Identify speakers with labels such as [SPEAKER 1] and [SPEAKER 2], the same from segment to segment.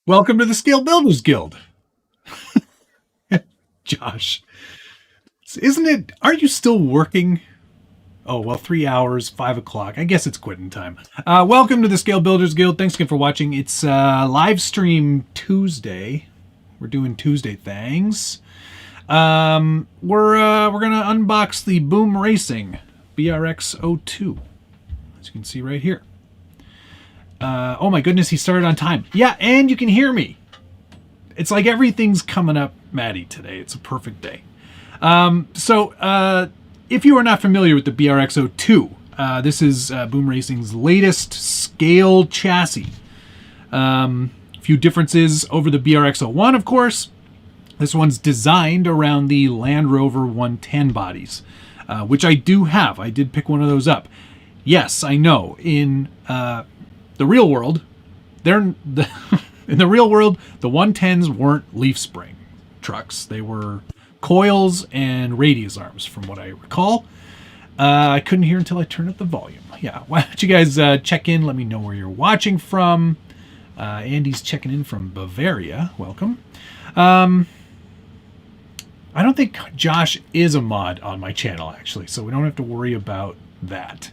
[SPEAKER 1] Welcome to the Scale Builders Guild. Josh, isn't it? Are you still working? Oh, well, 3 hours, 5 o'clock. I guess it's quitting time. Welcome to the Scale Builders Guild. Thanks again for watching. It's live stream Tuesday. We're doing Tuesday things. We're gonna unbox the BoomRacing BRX02, as you can see right here. Oh my goodness, he started on time. Yeah, and you can hear me. It's like everything's coming up Maddie today. It's a perfect day. If you are not familiar with the BRX02, this is BoomRacing's latest scale chassis. A few differences over the BRX01, of course. This one's designed around the Land Rover 110 bodies, which I do have. I did pick one of those up. Yes, I know. In the real world, in the real world, the 110s weren't leaf spring trucks. They were coils and radius arms, from what I recall. I couldn't hear until I turned up the volume. Yeah, why don't you guys check in? Let me know where you're watching from. Andy's checking in from Bavaria. Welcome. I don't think Josh is a mod on my channel, actually, so we don't have to worry about that.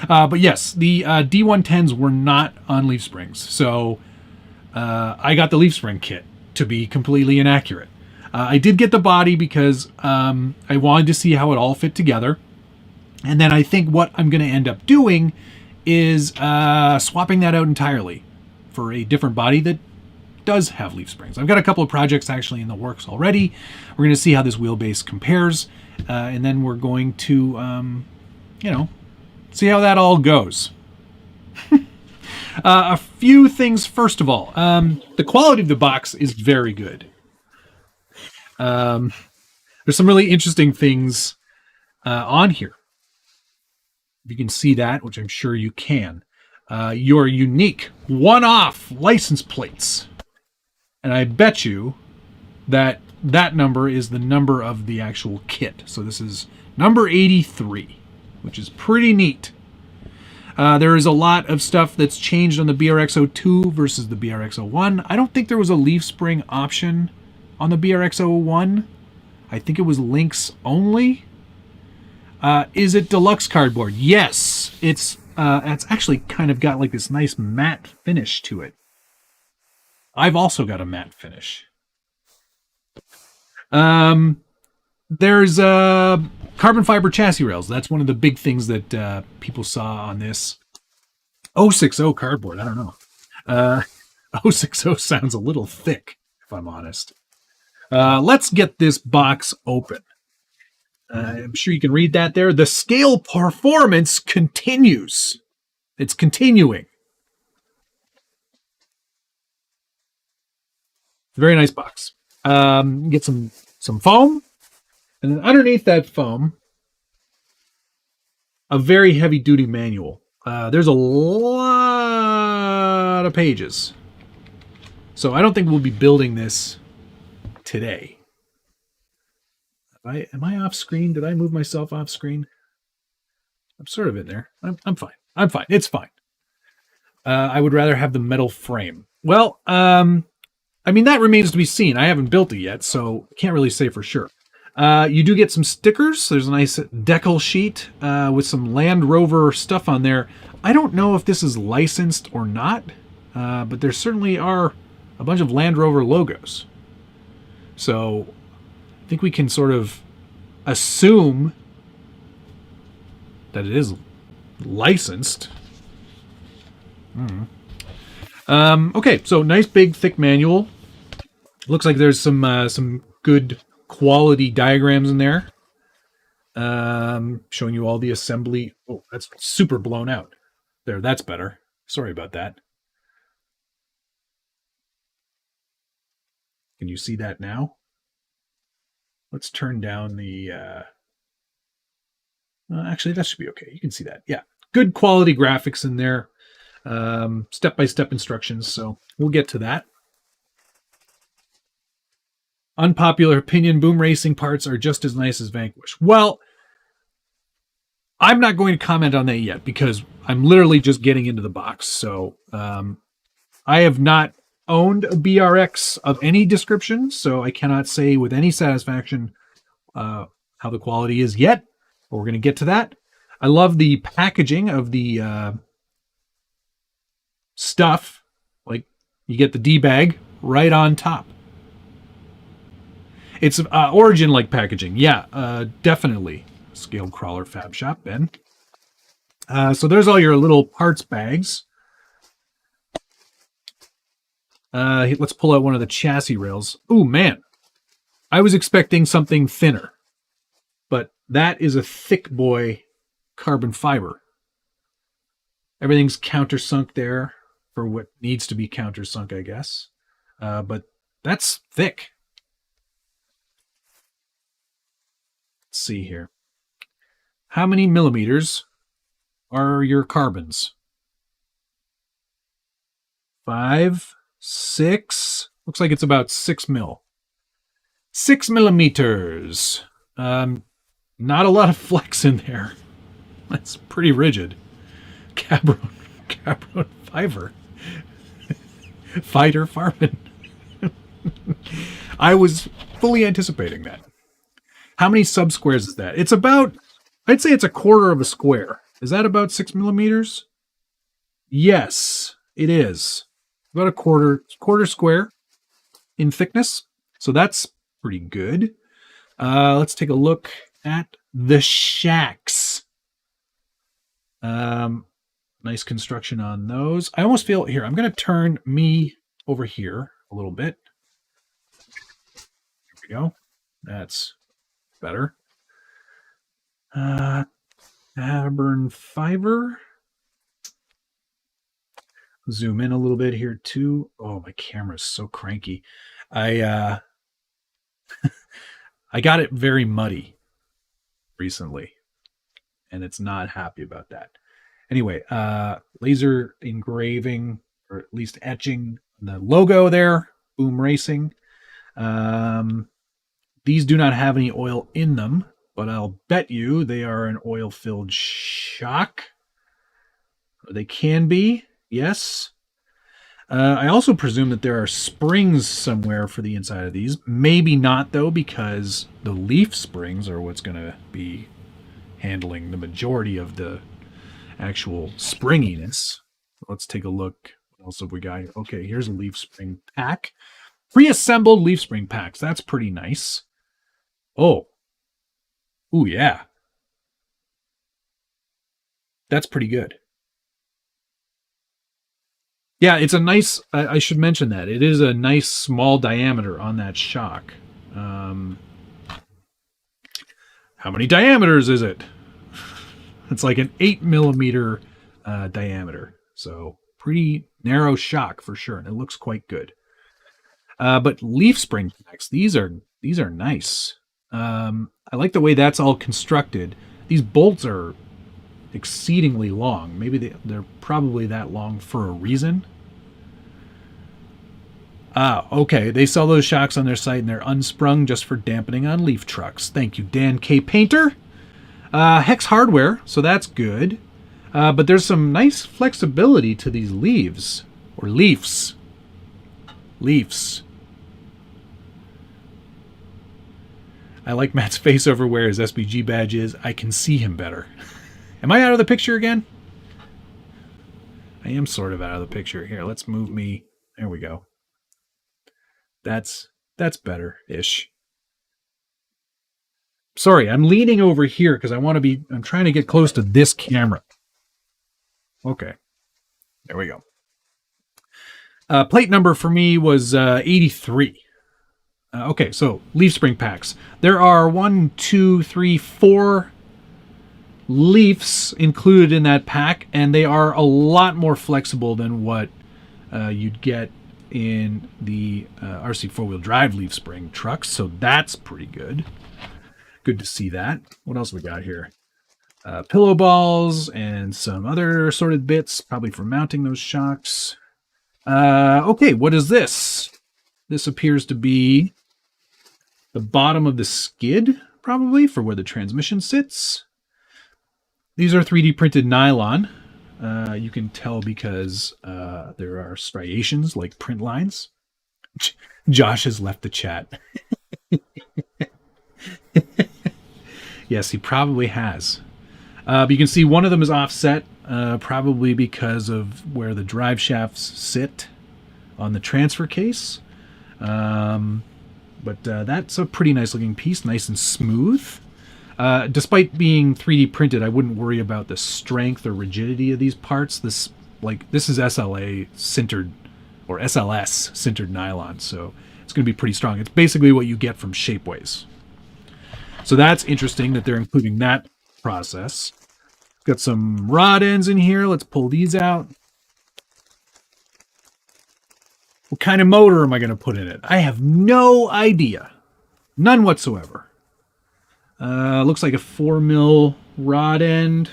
[SPEAKER 1] But yes, the D110s were not on leaf springs, so I got the leaf spring kit, to be completely inaccurate. I did get the body because I wanted to see how it all fit together, and then I think what I'm going to end up doing is swapping that out entirely for a different body that does have leaf springs. I've got a couple of projects actually in the works already. We're going to see how this wheelbase compares, and then we're going to, see how that all goes. A few things first of all. The quality of the box is very good. There's some really interesting things on here. If you can see that, which I'm sure you can. Your unique one-off license plates. And I bet you that that number is the number of the actual kit. So this is number 83. Which is pretty neat. There is a lot of stuff that's changed on the BRX02 versus the BRX01. I don't think there was a leaf spring option on the BRX01. I think it was links only. Is it deluxe cardboard? Yes. It's actually kind of got like this nice matte finish to it. I've also got a matte finish. There's carbon fiber chassis rails. That's one of the big things that people saw on this. 060 cardboard. I don't know. 060 sounds a little thick, if I'm honest. Let's get this box open. I'm sure you can read that there. The scale performance continues. It's continuing. Very nice box. Get some foam. And then underneath that foam, a very heavy-duty manual. There's a lot of pages. So I don't think we'll be building this today. Am I off screen? Did I move myself off screen? I'm sort of in there. I'm fine. I'm fine. It's fine. I would rather have the metal frame. Well, that remains to be seen. I haven't built it yet, so can't really say for sure. You do get some stickers. There's a nice decal sheet with some Land Rover stuff on there. I don't know if this is licensed or not, but there certainly are a bunch of Land Rover logos. So I think we can sort of assume that it is licensed. Okay, so nice big thick manual. Looks like there's some good quality diagrams in there, showing you all the assembly. Oh, that's super blown out there. That's better. Sorry about that. Can you see that now? Let's turn down the actually that should be okay. You can see that. Yeah, good quality graphics in there, step-by-step instructions, so we'll get to that. Unpopular opinion, BoomRacing parts are just as nice as Vanquish. Well, I'm not going to comment on that yet because I'm literally just getting into the box. So I have not owned a BRX of any description, so I cannot say with any satisfaction how the quality is yet, but we're going to get to that. I love the packaging of the stuff. Like, you get the D-bag right on top. It's Origin-like packaging. Yeah, definitely. Scaled Crawler Fab Shop, Ben. So there's all your little parts bags. Let's pull out one of the chassis rails. Ooh, man. I was expecting something thinner, but that is a thick boy carbon fiber. Everything's countersunk there for what needs to be countersunk, I guess. But that's thick. Let's see here. How many millimeters are your carbons? 5, 6. Looks like it's about 6 mil. 6 millimeters. Not a lot of flex in there. That's pretty rigid. Cabron fiber. Fighter Farman. I was fully anticipating that. How many subsquares is that? It's about, I'd say it's a quarter of a square. Is that about 6 millimeters? Yes, it is. About a quarter square in thickness. So that's pretty good. Let's take a look at the shacks. Nice construction on those. I almost feel, here, I'm going to turn me over here a little bit. There we go. That's better. Carbon fiber. Zoom in a little bit here too. Oh, my camera's so cranky. I got it very muddy recently, and it's not happy about that. Anyway, laser engraving, or at least etching the logo there, Boom Racing. These do not have any oil in them, but I'll bet you they are an oil-filled shock. Or they can be, yes. I also presume that there are springs somewhere for the inside of these. Maybe not, though, because the leaf springs are what's going to be handling the majority of the actual springiness. Let's take a look. What else have we got here? Okay, here's a leaf spring pack. Pre-assembled leaf spring packs. That's pretty nice. Oh. Ooh, yeah. That's pretty good. Yeah, it's a nice, I should mention that. It is a nice small diameter on that shock. How many diameters is it? It's like an 8 millimeter diameter. So pretty narrow shock for sure. And it looks quite good. But leaf spring packs, these are nice. I like the way that's all constructed. These bolts are exceedingly long. Maybe they're probably that long for a reason. Okay. They sell those shocks on their site and they're unsprung just for dampening on leaf trucks. Thank you, Dan K. Painter. Hex hardware, so that's good. But there's some nice flexibility to these leaves. Or leafs. Leafs. I like Matt's face over where his SBG badge is. I can see him better. Am I out of the picture again? I am sort of out of the picture. Here, let's move me. There we go. That's better-ish. Sorry, I'm leaning over here because I'm trying to get close to this camera. Okay. There we go. Plate number for me was 83. Okay, so leaf spring packs. There are 1, 2, 3, 4 leafs included in that pack, and they are a lot more flexible than what you'd get in the RC four-wheel drive leaf spring trucks, so that's pretty good. Good to see that. What else we got here? Pillow balls and some other assorted bits, probably for mounting those shocks. Okay, what is this? This appears to be the bottom of the skid, probably, for where the transmission sits. These are 3D printed nylon. You can tell because there are striations like print lines. Josh has left the chat. Yes, he probably has. But you can see one of them is offset, probably because of where the drive shafts sit on the transfer case. But that's a pretty nice looking piece, nice and smooth. Despite being 3D printed, I wouldn't worry about the strength or rigidity of these parts. This is SLA sintered, or SLS sintered nylon, so it's going to be pretty strong. It's basically what you get from Shapeways. So that's interesting that they're including that process. Got some rod ends in here. Let's pull these out. What kind of motor am I going to put in it? I have no idea. None whatsoever. Looks like a 4mm rod end.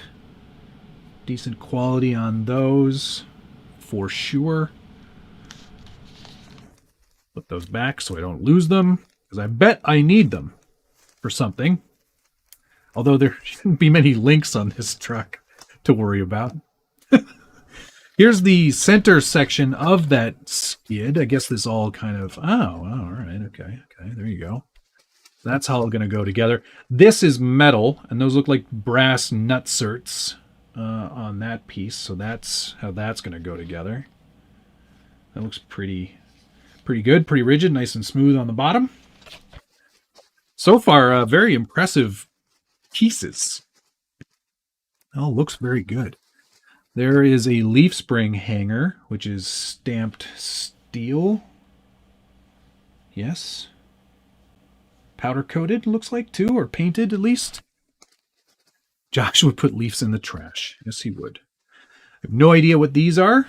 [SPEAKER 1] Decent quality on those, for sure. Put those back so I don't lose them, because I bet I need them for something. Although there shouldn't be many links on this truck to worry about. Here's the center section of that skid. I guess this all kind of... Oh, all right. Okay. There you go. That's how it's going to go together. This is metal, and those look like brass nutserts on that piece. So that's how that's going to go together. That looks pretty good, pretty rigid, nice and smooth on the bottom. So far, very impressive pieces. Oh, looks very good. There is a leaf spring hanger, which is stamped steel. Yes. Powder coated, looks like, too, or painted at least. Josh would put leaves in the trash. Yes, he would. I have no idea what these are,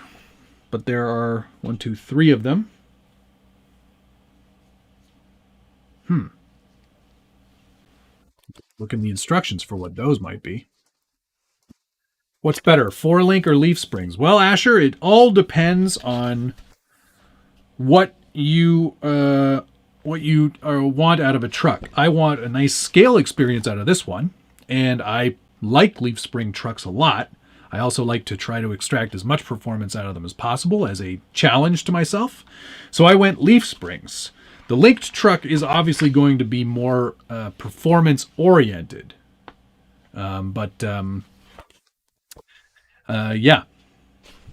[SPEAKER 1] but there are 1, 2, 3 of them. Look in the instructions for what those might be. What's better, 4-link or leaf springs? Well, Asher, it all depends on what you want out of a truck. I want a nice scale experience out of this one, and I like leaf spring trucks a lot. I also like to try to extract as much performance out of them as possible as a challenge to myself. So I went leaf springs. The linked truck is obviously going to be more performance oriented. Yeah,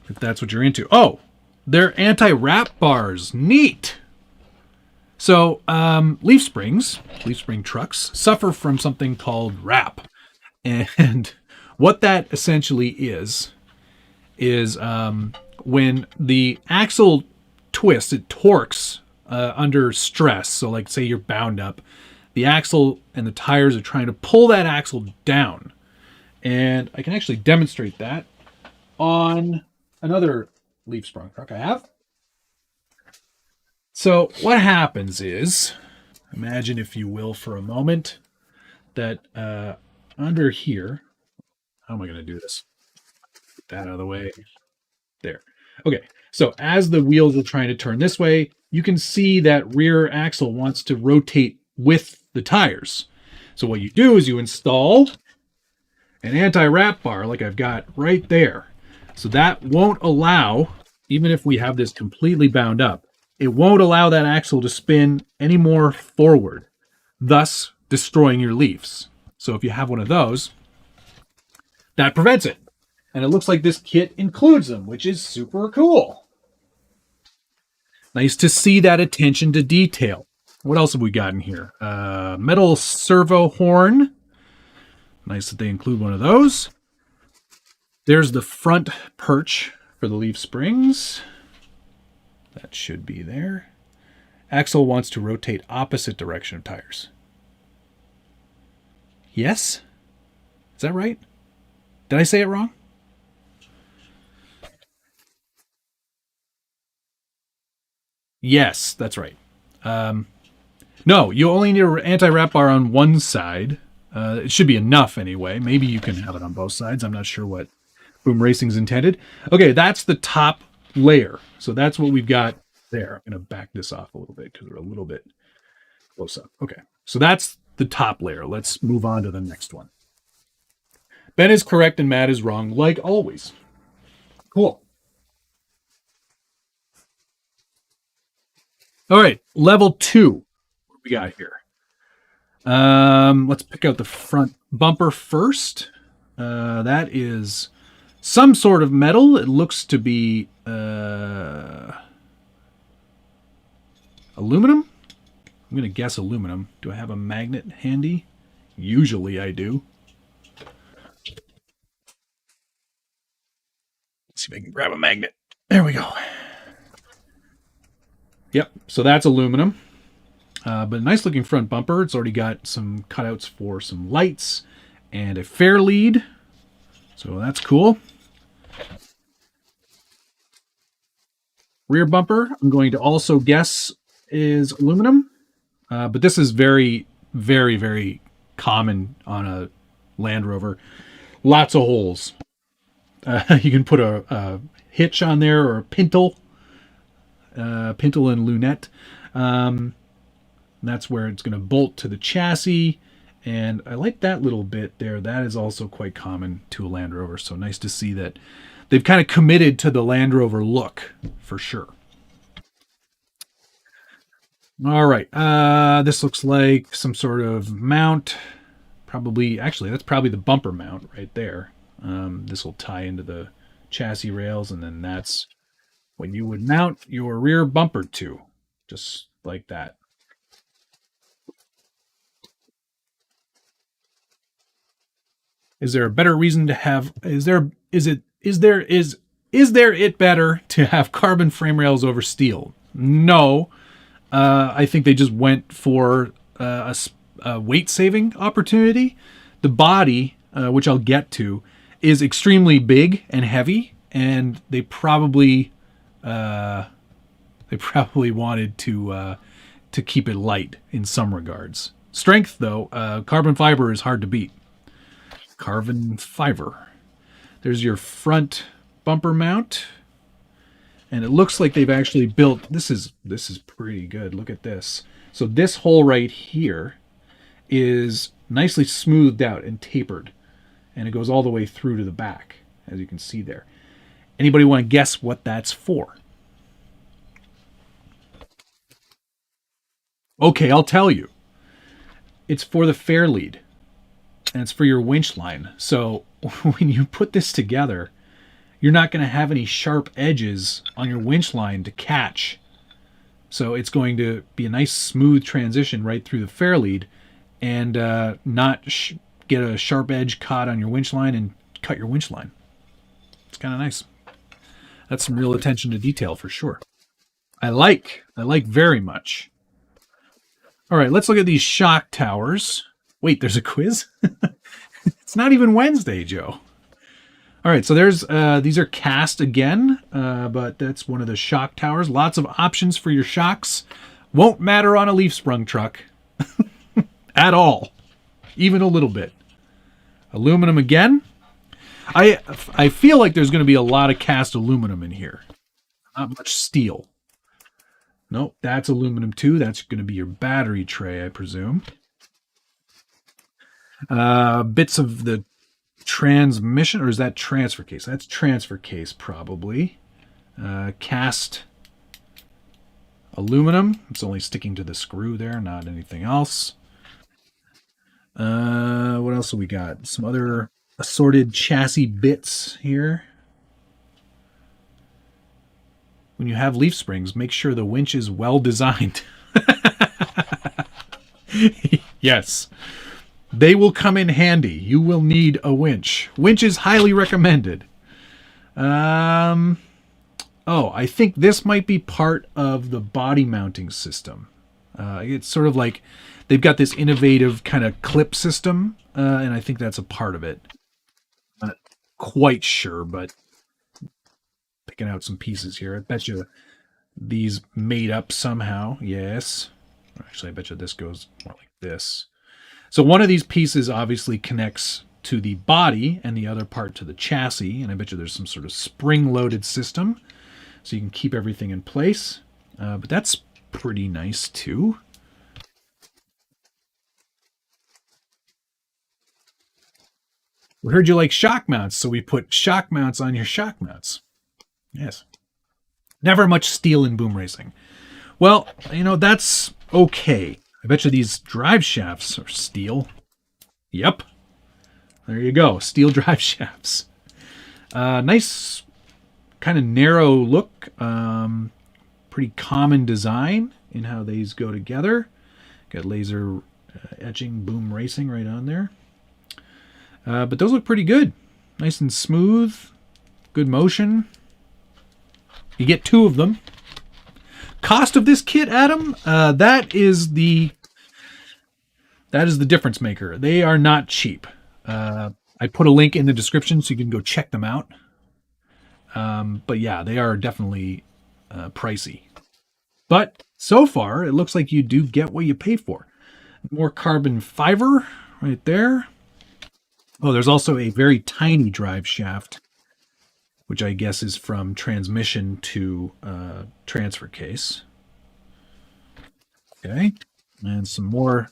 [SPEAKER 1] if that's what you're into. Oh, they're anti-wrap bars. Neat. So leaf spring trucks suffer from something called wrap. And what that essentially is when the axle twists, it torques under stress. So like say you're bound up, the axle and the tires are trying to pull that axle down. And I can actually demonstrate that on another leaf sprung truck I have. So what happens is, imagine if you will for a moment, that under here, how am I going to do this? Get that out of the way. There. Okay, so as the wheels are trying to turn this way, you can see that rear axle wants to rotate with the tires. So what you do is you install an anti-wrap bar like I've got right there. So that won't allow, even if we have this completely bound up, it won't allow that axle to spin any more forward, thus destroying your leaves. So if you have one of those, that prevents it. And it looks like this kit includes them, which is super cool. Nice to see that attention to detail. What else have we got in here? Metal servo horn. Nice that they include one of those. There's the front perch for the leaf springs. That should be there. Axle wants to rotate opposite direction of tires. Yes? Is that right? Did I say it wrong? Yes, that's right. No, you only need an anti-wrap bar on one side. It should be enough anyway. Maybe you can have it on both sides. I'm not sure what Boom Racing's intended. Okay, that's the top layer. So that's what we've got there. I'm going to back this off a little bit because we're a little bit close up. Okay, so that's the top layer. Let's move on to the next one. Ben is correct and Matt is wrong, like always. Cool. All right, level 2. What do we got here? Let's pick out the front bumper first. That is some sort of metal. It looks to be aluminum. I'm going to guess aluminum. Do I have a magnet handy? Usually I do. Let's see if I can grab a magnet. There we go. Yep, so that's aluminum. But a nice looking front bumper. It's already got some cutouts for some lights and a fair lead. So that's cool. Rear bumper, I'm going to also guess is aluminum. But this is very, very, very common on a Land Rover. Lots of holes. You can put a hitch on there or a pintle and lunette. That's where it's going to bolt to the chassis. And I like that little bit there. That is also quite common to a Land Rover. So nice to see that they've kind of committed to the Land Rover look for sure. All right. This looks like some sort of mount. Probably, actually, that's probably the bumper mount right there. This will tie into the chassis rails, and then that's when you would mount your rear bumper to, just like that. Is there a better reason to have? Is there it better to have carbon frame rails over steel? No, I think they just went for a weight saving opportunity. The body, which I'll get to, is extremely big and heavy, and they probably wanted to keep it light in some regards. Strength, though, carbon fiber is hard to beat. Carbon fiber. There's your front bumper mount, and it looks like they've actually built. This is pretty good. Look at this. So this hole right here is nicely smoothed out and tapered, and it goes all the way through to the back, as you can see there. Anybody want to guess what that's for? Okay, I'll tell you. It's for the fair lead, and it's for your winch line. So when you put this together, you're not going to have any sharp edges on your winch line to catch. So it's going to be a nice smooth transition right through the fair lead, and not get a sharp edge caught on your winch line and cut your winch line. It's kind of nice. That's some real attention to detail for sure. I like very much. All right, let's look at these shock towers. Wait, there's a quiz? It's not even Wednesday, Joe. All right, so there's these are cast again, but that's one of the shock towers. Lots of options for your shocks. Won't matter on a leaf sprung truck at all, even a little bit. Aluminum again. I feel like there's going to be a lot of cast aluminum in here. Not much steel. Nope, that's aluminum too. That's going to be your battery tray, I presume. Bits of the transmission, or is that transfer case? That's transfer case probably. Cast aluminum. It's only sticking to the screw there, not anything else. What else have we got? Some other assorted chassis bits here. When you have leaf springs, make sure the winch is well designed. Yes. They will come in handy. You will need a winch. Winch is highly recommended. Oh, I think this might be part of the body mounting system. It's sort of like they've got this innovative kind of clip system, and I think that's a part of it. Not quite sure, but picking out some pieces here. I bet you these made up somehow. Yes. Actually, I bet you this goes more like this. So one of these pieces obviously connects to the body and the other part to the chassis. And I bet you there's some sort of spring-loaded system so you can keep everything in place. But that's pretty nice too. We heard you like shock mounts, so we put shock mounts on your shock mounts. Yes. Never much steel in boom racing. Well, you know, that's okay. I bet you these drive shafts are steel. Yep. There you go. Steel drive shafts. Nice kind of narrow look. Pretty common design in how these go together. Got laser etching boom racing right on there. But those look pretty good. Nice and smooth. Good motion. You get 2 of them. Cost of this kit, Adam, that is the difference maker. They are not cheap. I put a link in the description so you can go check them out. But yeah, they are definitely pricey. But so far, it looks like you do get what you pay for. More carbon fiber right there. Oh, there's also a very tiny drive shaft, which I guess is from transmission to transfer case. Okay, and some more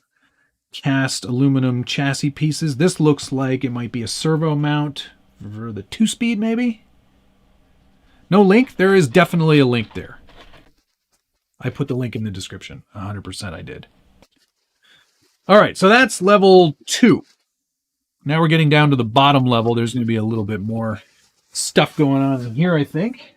[SPEAKER 1] cast aluminum chassis pieces. This looks like it might be a servo mount for the 2-speed, maybe? No link? There is definitely a link there. I put the link in the description. 100% I did. All right, so that's level 2. Now we're getting down to the bottom level. There's going to be a little bit more stuff going on in here, I think.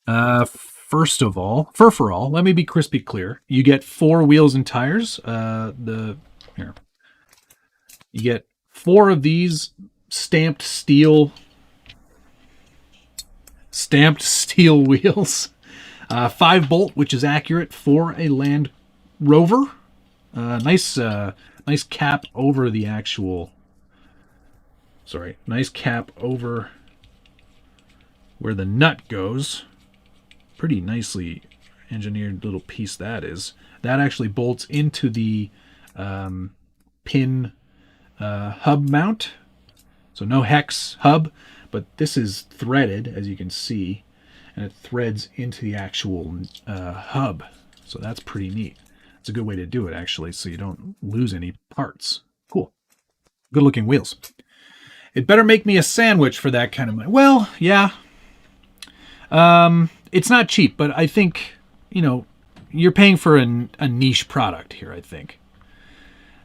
[SPEAKER 1] First of all, for all, let me be crispy clear. You get 4 wheels and tires. Here. You get 4 of these stamped steel wheels. 5-bolt, which is accurate for a Land Rover. Nice cap over the actual. Sorry, nice cap over where the nut goes. Pretty nicely engineered little piece that is. That actually bolts into the pin hub mount. So no hex hub, but this is threaded, as you can see, and it threads into the actual hub. So that's pretty neat. It's a good way to do it, actually, so you don't lose any parts. Cool. Good looking wheels. It better make me a sandwich for that kind of money. Well, yeah. It's not cheap, but I think, you know, you're paying for a niche product here, I think.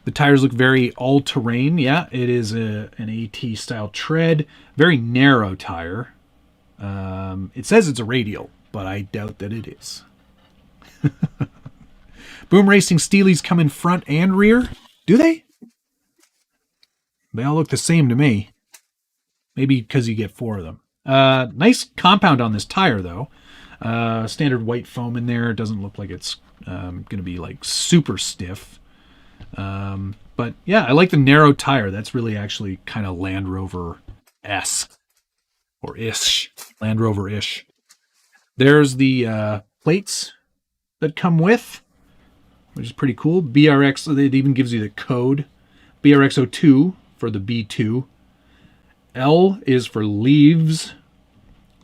[SPEAKER 1] The tires look very all-terrain. Yeah, it is an AT-style tread. Very narrow tire. It says it's a radial, but I doubt that it is. Boom Racing Steelies come in front and rear. Do they? They all look the same to me. Maybe because you get 4 of them. Nice compound on this tire, though. Standard white foam in there. It doesn't look like it's going to be like super stiff. But yeah, I like the narrow tire. That's really actually kind of Land Rover-esque. Or ish. Land Rover-ish. There's the plates that come with, which is pretty cool. BRX, it even gives you the code. BRX02 for the B2. L is for leaves.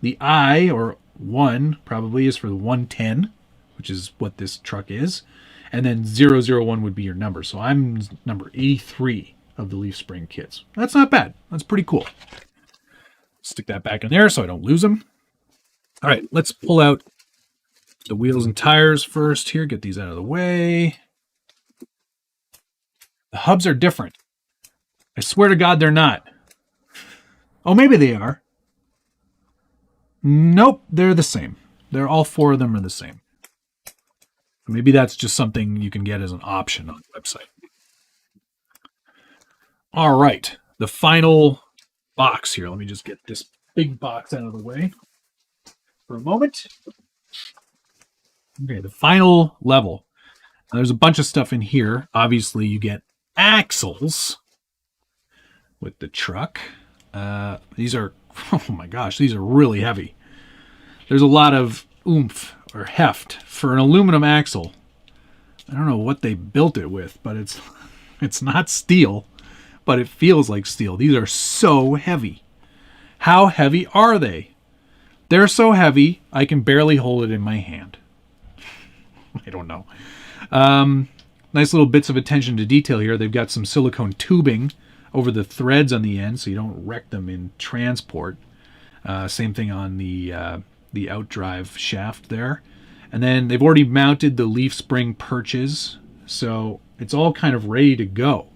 [SPEAKER 1] The I, or 1, probably is for the 110, which is what this truck is. And then 001 would be your number. So I'm number 83 of the leaf spring kits. That's not bad. That's pretty cool. Stick that back in there so I don't lose them. All right, let's pull out the wheels and tires first here. Get these out of the way. The hubs are different. I swear to God they're not. Oh, maybe they are. Nope, they're the same. They're all 4 of them are the same. Maybe that's just something you can get as an option on the website. All right, the final box here. Let me just get this big box out of the way for a moment. Okay, the final level. Now, there's a bunch of stuff in here. Obviously, you get axles with the truck. These are, oh my gosh, these are really heavy. There's a lot of oomph or heft for an aluminum axle. I don't know what they built it with, but it's not steel, but it feels like steel. These are so heavy. How heavy are they? They're so heavy, I can barely hold it in my hand. I don't know. Nice little bits of attention to detail here. They've got some silicone tubing over the threads on the end so you don't wreck them in transport. Same thing on the outdrive shaft there. And then they've already mounted the leaf spring perches, so it's all kind of ready to go.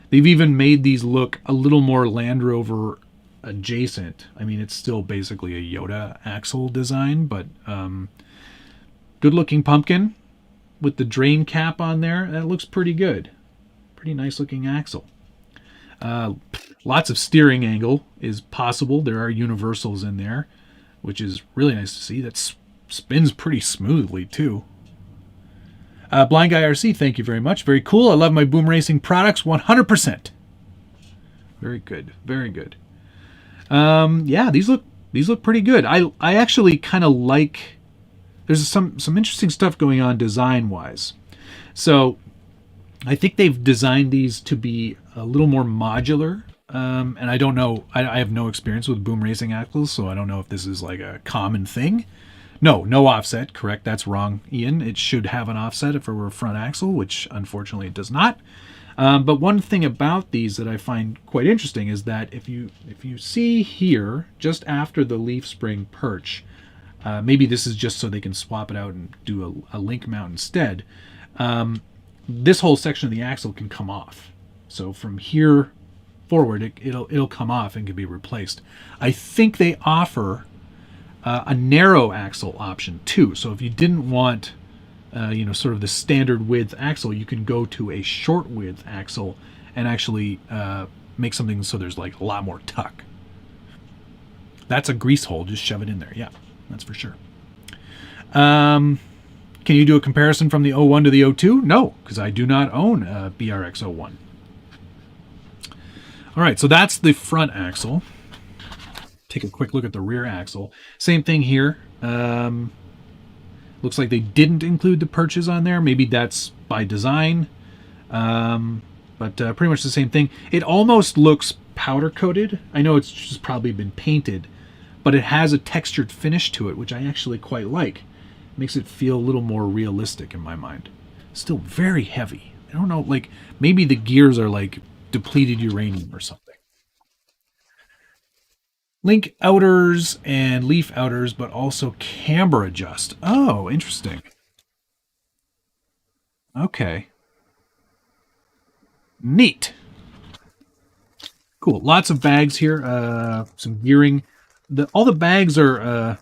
[SPEAKER 1] They've even made these look a little more Land Rover adjacent. I mean, it's still basically a Yoda axle design, but good looking pumpkin with the drain cap on there. That looks pretty good. Pretty nice looking axle. Lots of steering angle is possible. There are universals in there, which is really nice to see. That spins pretty smoothly too. Blind Guy RC, thank you very much. Very cool. I love my Boom Racing products 100%. Very good. Very good. Yeah, these look pretty good. I actually kind of like. There's some interesting stuff going on design wise. So I think they've designed these to be a little more modular. And I don't know. I have no experience with Boom Racing axles, so I don't know if this is like a common thing. No offset. Correct. That's wrong, Ian. It should have an offset if it were a front axle, which unfortunately it does not. But one thing about these that I find quite interesting is that if you see here, just after the leaf spring perch, maybe this is just so they can swap it out and do a link mount instead. This whole section of the axle can come off. So from here forward, it'll come off and can be replaced. I think they offer a narrow axle option too. So if you didn't want sort of the standard width axle, you can go to a short width axle and actually make something so there's like a lot more tuck. That's a grease hole. Just shove it in there. Yeah, that's for sure. Can you do a comparison from the 01 to the 02? No, because I do not own a BRX01. All right, so that's the front axle. Take a quick look at the rear axle. Same thing here. Looks like they didn't include the perches on there. Maybe that's by design. But pretty much the same thing. It almost looks powder coated. I know it's just probably been painted, but it has a textured finish to it, which I actually quite like. It makes it feel a little more realistic in my mind. Still very heavy. I don't know, like maybe the gears are like depleted uranium or something. Link outers and leaf outers, but also camber adjust. Oh, interesting. Okay. Neat. Cool. Lots of bags here. Some gearing. All the bags are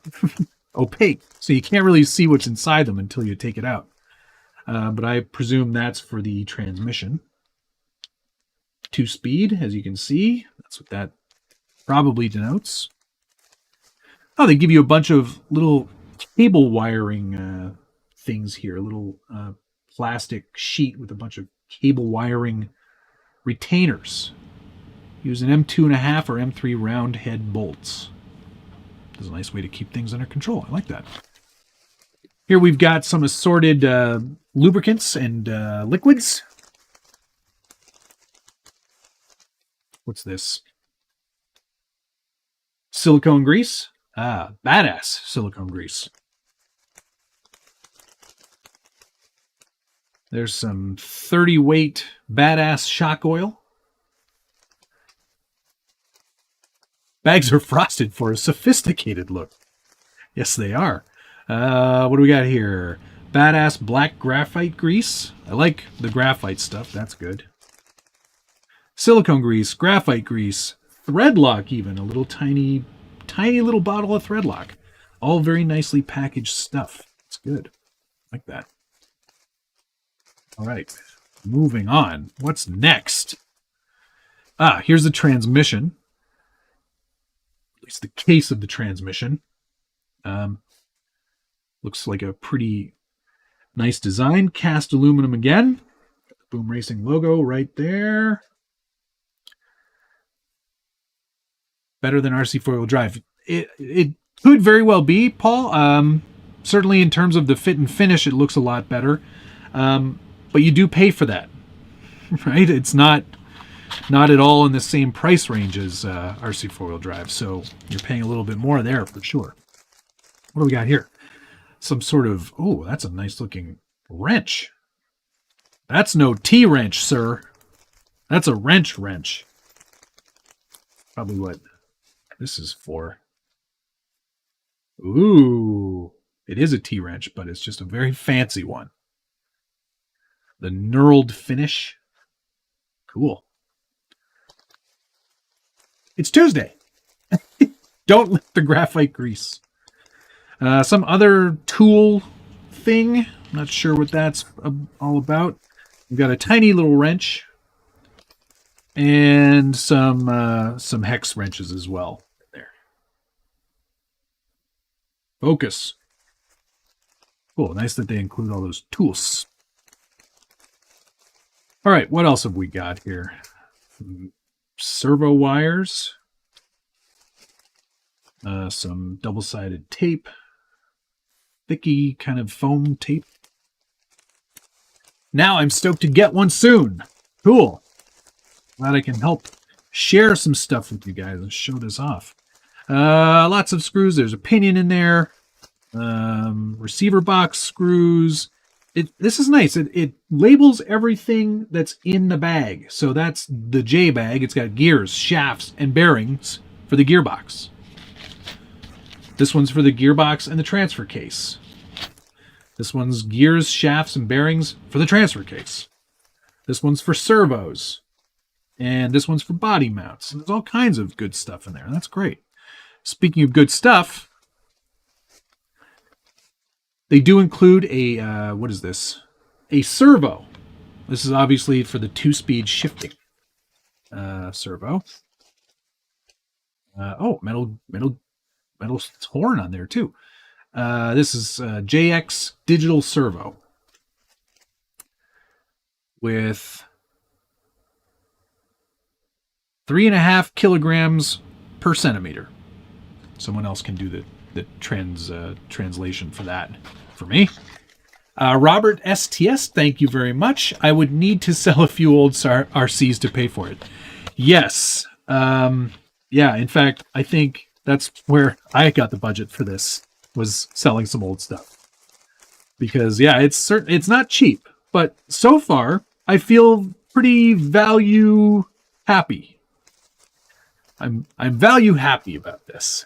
[SPEAKER 1] opaque, so you can't really see what's inside them until you take it out. But I presume that's for the transmission. 2-speed, as you can see. That's what that probably denotes. Oh, they give you a bunch of little cable wiring things here. A little plastic sheet with a bunch of cable wiring retainers. Use an M2.5 or M3 round head bolts. That's a nice way to keep things under control. I like that. Here we've got some assorted lubricants and liquids. What's this? Silicone grease. Ah, badass silicone grease. There's some 30 weight badass shock oil. Bags are frosted for a sophisticated look. Yes, they are. What do we got here? Badass black graphite grease. I like the graphite stuff. That's good. Silicone grease, graphite grease, thread lock even. A little tiny little bottle of thread lock. All very nicely packaged stuff. It's good. Like that. All right. Moving on. What's next? Ah, here's the transmission. At least the case of the transmission. Looks like a pretty nice design. Cast aluminum again. Got the Boom Racing logo right there. Better than RC four-wheel drive. It could very well be, Paul. Certainly in terms of the fit and finish, it looks a lot better. But you do pay for that, right? It's not at all in the same price range as RC four-wheel drive, so you're paying a little bit more there for sure. What do we got here? Some sort of, oh, that's a nice looking wrench. That's no T-wrench, sir. That's a wrench. probably what this is for. Ooh, it is a T-wrench, but it's just a very fancy one. The knurled finish. Cool. It's Tuesday. Don't lick the graphite grease. Some other tool thing. I'm not sure what that's all about. We've got a tiny little wrench and some hex wrenches as well. There. Focus. Cool. Nice that they include all those tools. All right. What else have we got here? Servo wires. Some double-sided tape. Thicky kind of foam tape. Now I'm stoked to get one soon. Cool. Glad I can help share some stuff with you guys and show this off. Lots of screws. There's a pinion in there. Receiver box screws. This is nice. It labels everything that's in the bag. So that's the J bag. It's got gears, shafts, and bearings for the gearbox. This one's for the gearbox and the transfer case. This one's gears, shafts, and bearings for the transfer case. This one's for servos. And this one's for body mounts. And there's all kinds of good stuff in there. That's great. Speaking of good stuff, they do include a, what is this? A servo. This is obviously for the 2-speed shifting servo. Oh, metal horn on there too. This is JX digital servo with 3.5 kilograms per centimeter. Someone else can do the translation for that for me. Robert STS, thank you very much. I would need to sell a few old RCs to pay for it. Yes. Yeah, in fact, I think that's where I got the budget for this, was selling some old stuff. Because, yeah, it's not cheap. But so far, I feel pretty value happy. I'm value happy about this.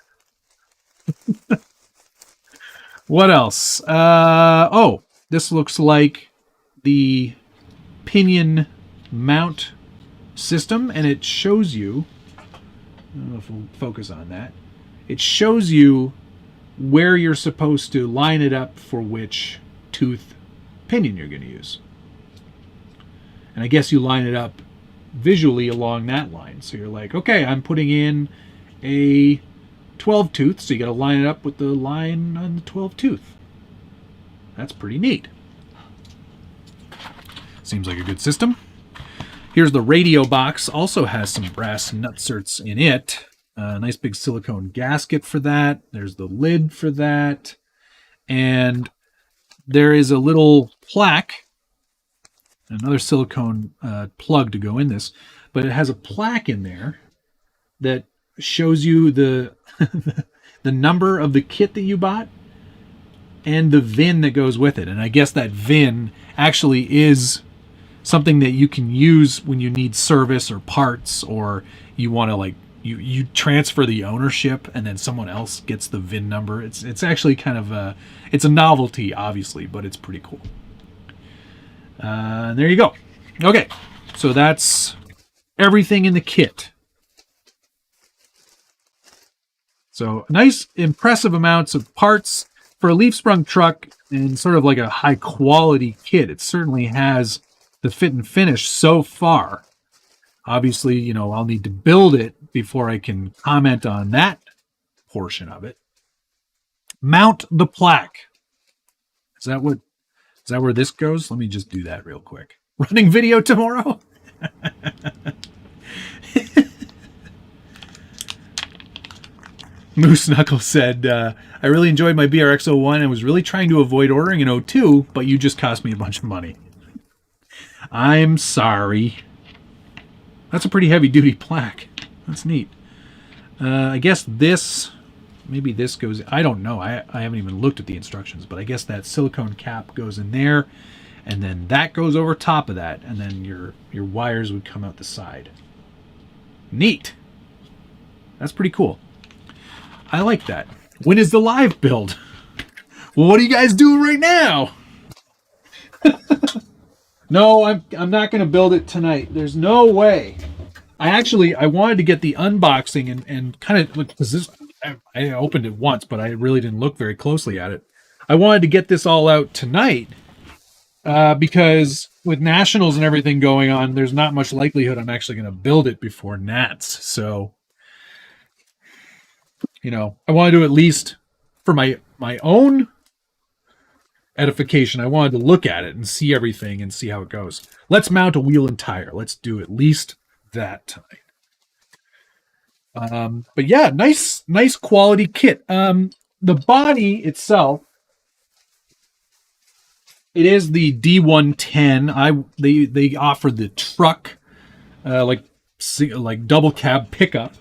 [SPEAKER 1] What else? Oh, this looks like the pinion mount system, and it shows you, I don't know if we'll focus on that. It shows you where you're supposed to line it up for which tooth pinion you're going to use. And I guess you line it up visually along that line. So you're like, okay, I'm putting in a 12 tooth, so you got to line it up with the line on the 12 tooth. That's pretty neat. Seems like a good system. Here's the radio box. Also has some brass nutserts in it. Nice big silicone gasket for that. There's the lid for that. And there is a little plaque, another silicone plug to go in this, but it has a plaque in there that shows you the the number of the kit that you bought and the VIN that goes with it. And I guess that VIN actually is something that you can use when you need service or parts, or you want to, like, you transfer the ownership and then someone else gets the VIN number. It's actually kind of it's a novelty, obviously, but it's pretty cool. There you go. Okay, so that's everything in the kit. So nice, impressive amounts of parts for a leaf sprung truck and sort of like a high quality kit. It certainly has the fit and finish so far. Obviously, you know, I'll need to build it before I can comment on that portion of it. Mount the plaque. Is that where this goes? Let me just do that real quick. Running video tomorrow? Moose Knuckles said, I really enjoyed my BRX01 and was really trying to avoid ordering an 02, but you just cost me a bunch of money. I'm sorry. That's a pretty heavy-duty plaque. That's neat. I guess this, maybe this goes, I don't know. I haven't even looked at the instructions, but I guess that silicone cap goes in there, and then that goes over top of that, and then your wires would come out the side. Neat. That's pretty cool. I like that. When is the live build? Well, what are you guys doing right now? No, I'm not going to build it tonight. There's no way. I wanted to get the unboxing and kind of, because this, I opened it once, but I really didn't look very closely at it. I wanted to get this all out tonight because with nationals and everything going on, there's not much likelihood I'm actually going to build it before Nats. So, I wanted to, at least for my own edification, I wanted to look at it and see everything and see how it goes. Let's mount a wheel and tire. Let's do at least that tonight. But yeah, nice quality kit. The body itself, it is the D110. They offer the truck, like double cab pickup.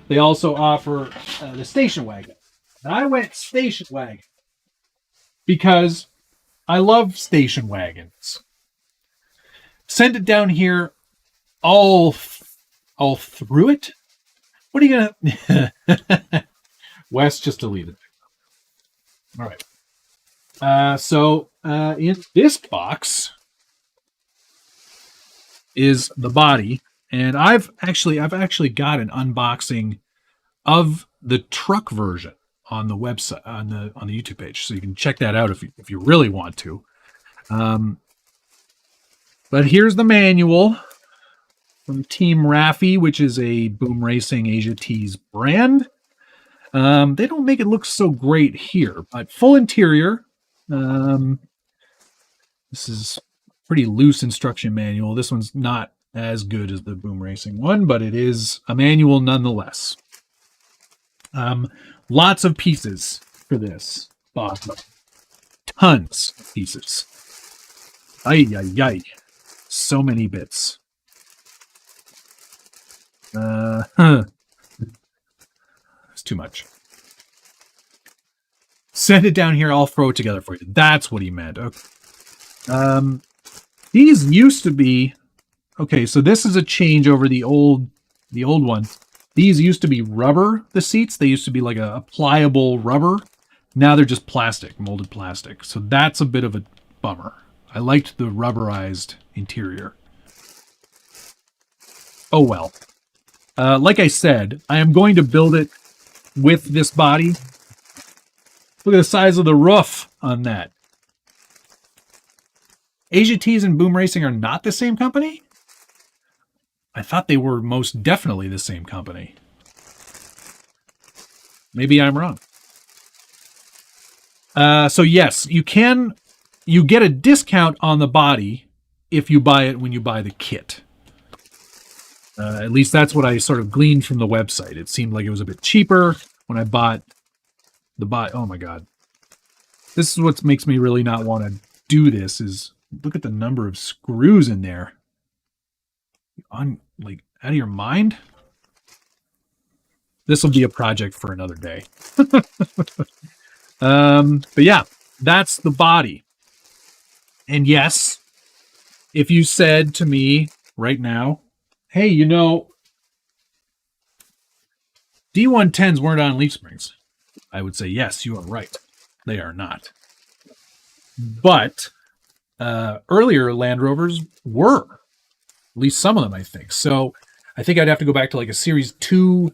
[SPEAKER 1] They also offer the station wagon. And I went station wagon because I love station wagons. Send it down here all through it. What are you gonna? Wes, just delete it. All right. So in this box is the body, and I've actually got an unboxing of the truck version on the website, on the YouTube page, so you can check that out if you really want to. But here's the manual from Team Raffi, which is a Boom Racing Asia Tees brand. They don't make it look so great here, but full interior. This is pretty loose instruction manual. This one's not as good as the Boom Racing one, but it is a manual nonetheless. Lots of pieces for this box. Tons of pieces. Ay, ay, ay. So many bits. It's too much. Send it down here. I'll throw it together for you. That's what he meant. Okay. These used to be... Okay, so this is a change over the old one. These used to be rubber, the seats. They used to be like a pliable rubber. Now they're just plastic, molded plastic. So that's a bit of a bummer. I liked the rubberized interior. Oh well. Like I said, I am going to build it with this body. Look at the size of the roof on that. Asia Tees and Boom Racing are not the same company? I thought they were most definitely the same company. Maybe I'm wrong. So yes, you get a discount on the body if you buy it when you buy the kit. At least that's what I sort of gleaned from the website. It seemed like it was a bit cheaper when I bought the body. Oh my God. This is what makes me really not want to do this, is look at the number of screws in there. Like, out of your mind? This will be a project for another day. But yeah, that's the body. And yes, if you said to me right now, hey, D110s weren't on leaf springs, I would say, yes, you are right. They are not. But earlier Land Rovers were. At least some of them, I think. So I think I'd have to go back to like a Series 2A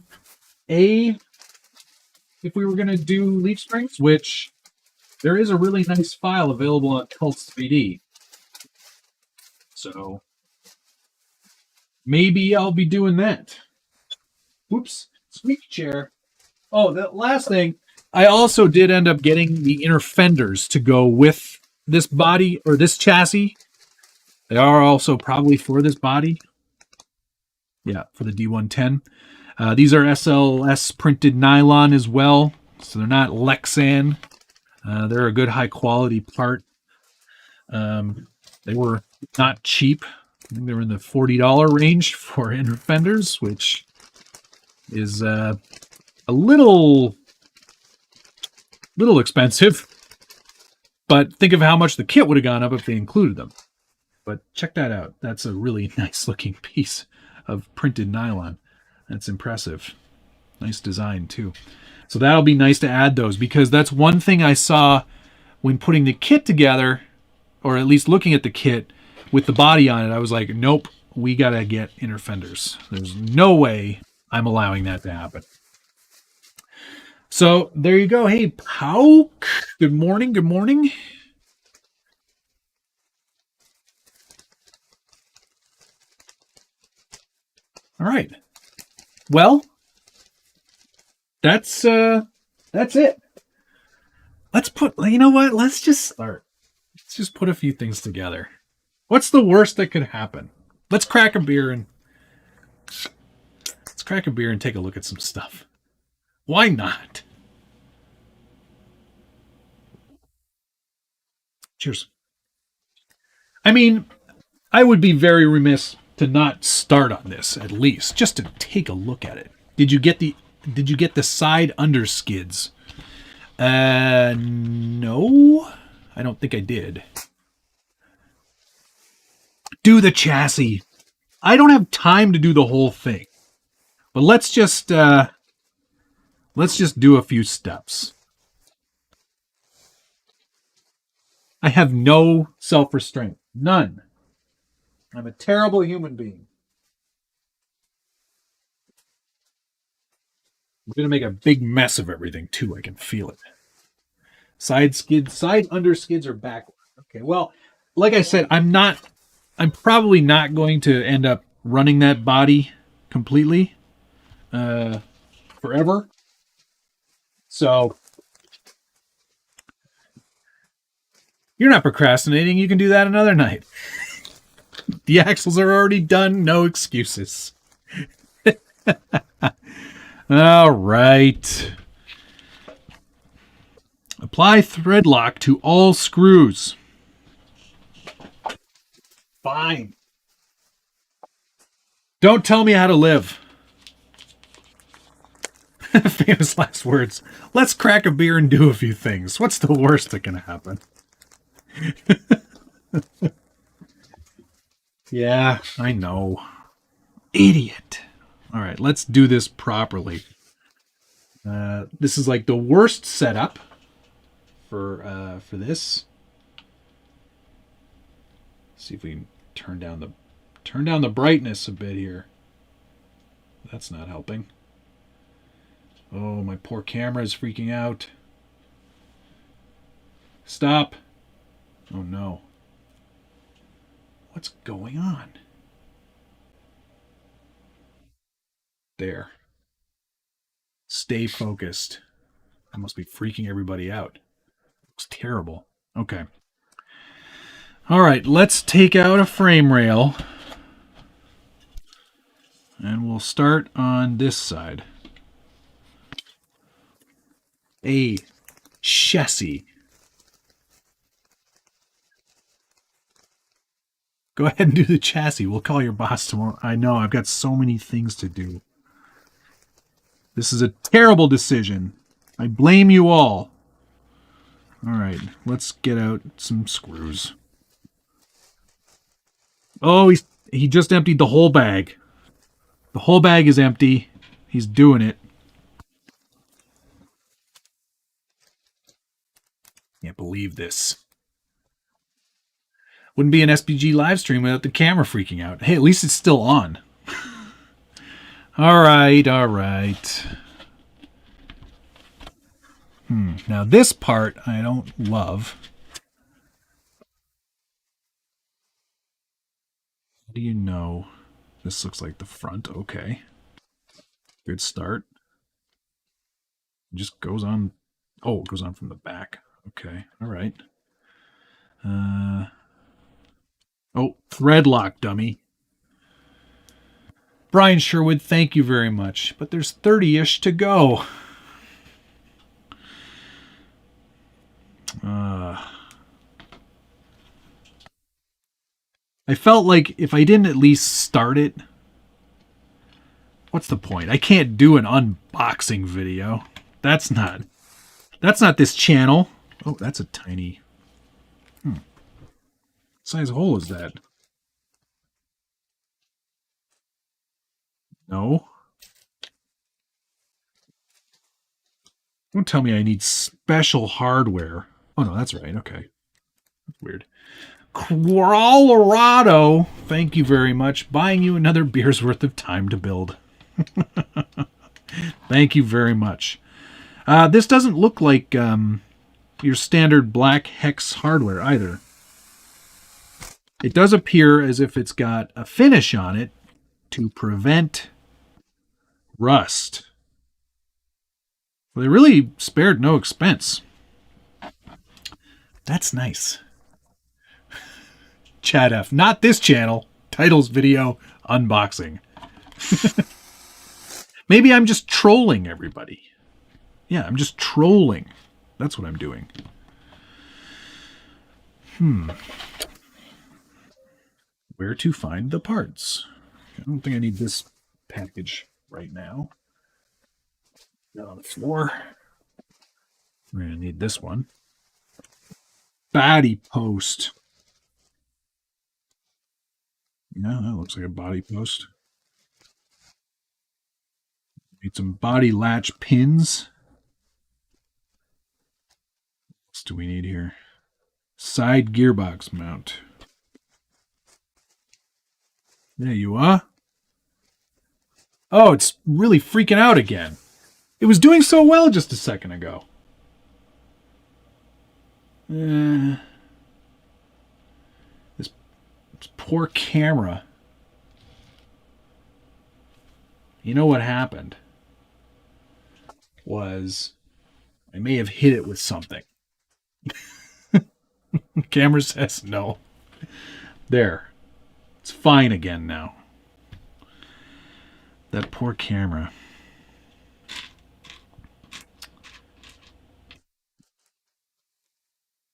[SPEAKER 1] if we were going to do leaf springs, which there is a really nice file available on Cults 3D. So maybe I'll be doing that. Oops, squeaky chair. Oh, the last thing, I also did end up getting the inner fenders to go with this body, or this chassis. They are also probably for this body. Yeah, for the D110. These are SLS printed nylon as well, so they're not Lexan. They're a good high quality part. They were not cheap. I think they were in the $40 range for inner fenders, which is a little expensive. But think of how much the kit would have gone up if they included them. But check that out. That's a really nice looking piece of printed nylon. That's impressive. Nice design, too. So that'll be nice to add those, because that's one thing I saw when putting the kit together, or at least looking at the kit with the body on it. I was like, nope, we got to get inner fenders. There's no way I'm allowing that to happen. So there you go. Hey, Pauk. Good morning. Good morning. All right. Well, that's it. Let's put, you know what? Let's just start. Let's just put a few things together. What's the worst that could happen? Let's crack a beer and take a look at some stuff. Why not? Cheers. I mean, I would be very remiss to not start on this, at least just to take a look at it. Did you get the side under skids? No, I don't think I did. Do the chassis. I don't have time to do the whole thing, but let's just do a few steps. I have no self-restraint. None. I'm a terrible human being. I'm going to make a big mess of everything, too. I can feel it. Side under skids are backward. Okay, well, like I said, I'm probably not going to end up running that body completely forever. So you're not procrastinating. You can do that another night. The axles are already done. No excuses. All right. Apply thread lock to all screws. Fine. Don't tell me how to live. Famous last words. Let's crack a beer and do a few things. What's the worst that can happen? Yeah, I know. Idiot. All right, let's do this properly. This is like the worst setup for this. Let's see if we can turn down the brightness a bit here. That's not helping. Oh, my poor camera is freaking out. Stop. Oh no. What's going on? There. Stay focused. I must be freaking everybody out. Looks terrible. Okay. All right, let's take out a frame rail. And we'll start on this side. A chassis. Go ahead and do the chassis. We'll call your boss tomorrow. I know, I've got so many things to do. This is a terrible decision. I blame you all. All right, let's get out some screws. Oh, he just emptied the whole bag. The whole bag is empty. He's doing it. Can't believe this. Wouldn't be an SPG live stream without the camera freaking out. Hey, at least it's still on. All right, all right. Now this part I don't love. How do you know? This looks like the front. Okay. Good start. It just goes on. Oh, it goes on from the back. Okay. All right. Oh, thread lock, dummy. Brian Sherwood, thank you very much. But there's 30-ish to go. I felt like if I didn't at least start it, what's the point? I can't do an unboxing video. That's not this channel. Oh, that's a tiny. What size hole is that? No. Don't tell me I need special hardware. Oh, no, that's right. Okay. That's weird. Colorado, thank you very much. Buying you another beer's worth of time to build. Thank you very much. This doesn't look like your standard black hex hardware either. It does appear as if it's got a finish on it to prevent rust. Well, they really spared no expense. That's nice. Chad F. Not this channel. Titles video unboxing. Maybe I'm just trolling everybody. Yeah, I'm just trolling. That's what I'm doing. Where to find the parts? I don't think I need this package right now. Not on the floor. We're going to need this one. Body post. Yeah, that looks like a body post. Need some body latch pins. What else do we need here? Side gearbox mount. There you are. Oh, it's really freaking out again. It was doing so well just a second ago. This poor camera. You know what happened? Was I may have hit it with something. Camera says no. There. It's fine again now. That poor camera.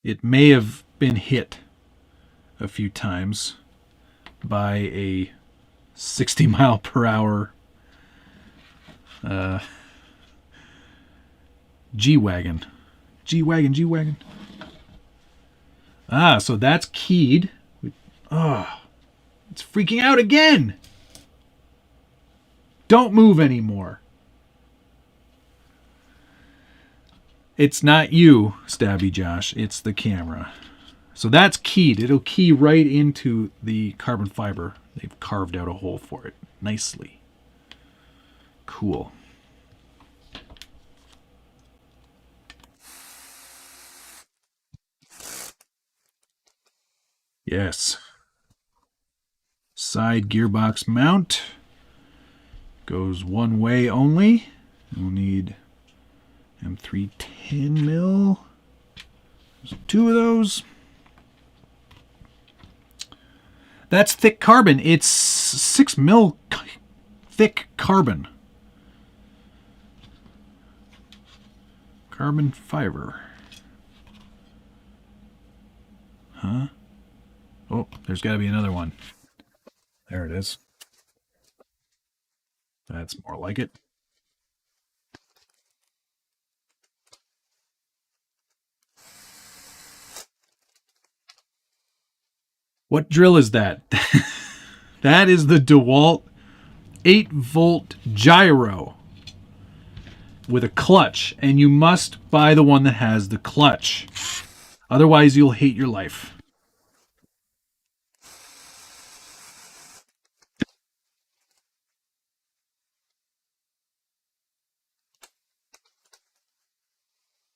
[SPEAKER 1] It may have been hit a few times by a 60 mile per hour G-Wagon. G-Wagon, G-Wagon. Ah, so that's keyed. Oh, it's freaking out again. Don't move anymore. It's not you, Stabby Josh. It's the camera. So that's keyed. It'll key right into the carbon fiber. They've carved out a hole for it nicely. Cool. Yes. Side gearbox mount. Goes one way only. We'll need M3 10 mil. There's two of those. That's thick carbon. It's 6 mil thick carbon. Carbon fiber. Huh? Oh, there's got to be another one. There it is. That's more like it. What drill is that? That is the DeWalt 8-volt gyro with a clutch, and you must buy the one that has the clutch. Otherwise, you'll hate your life.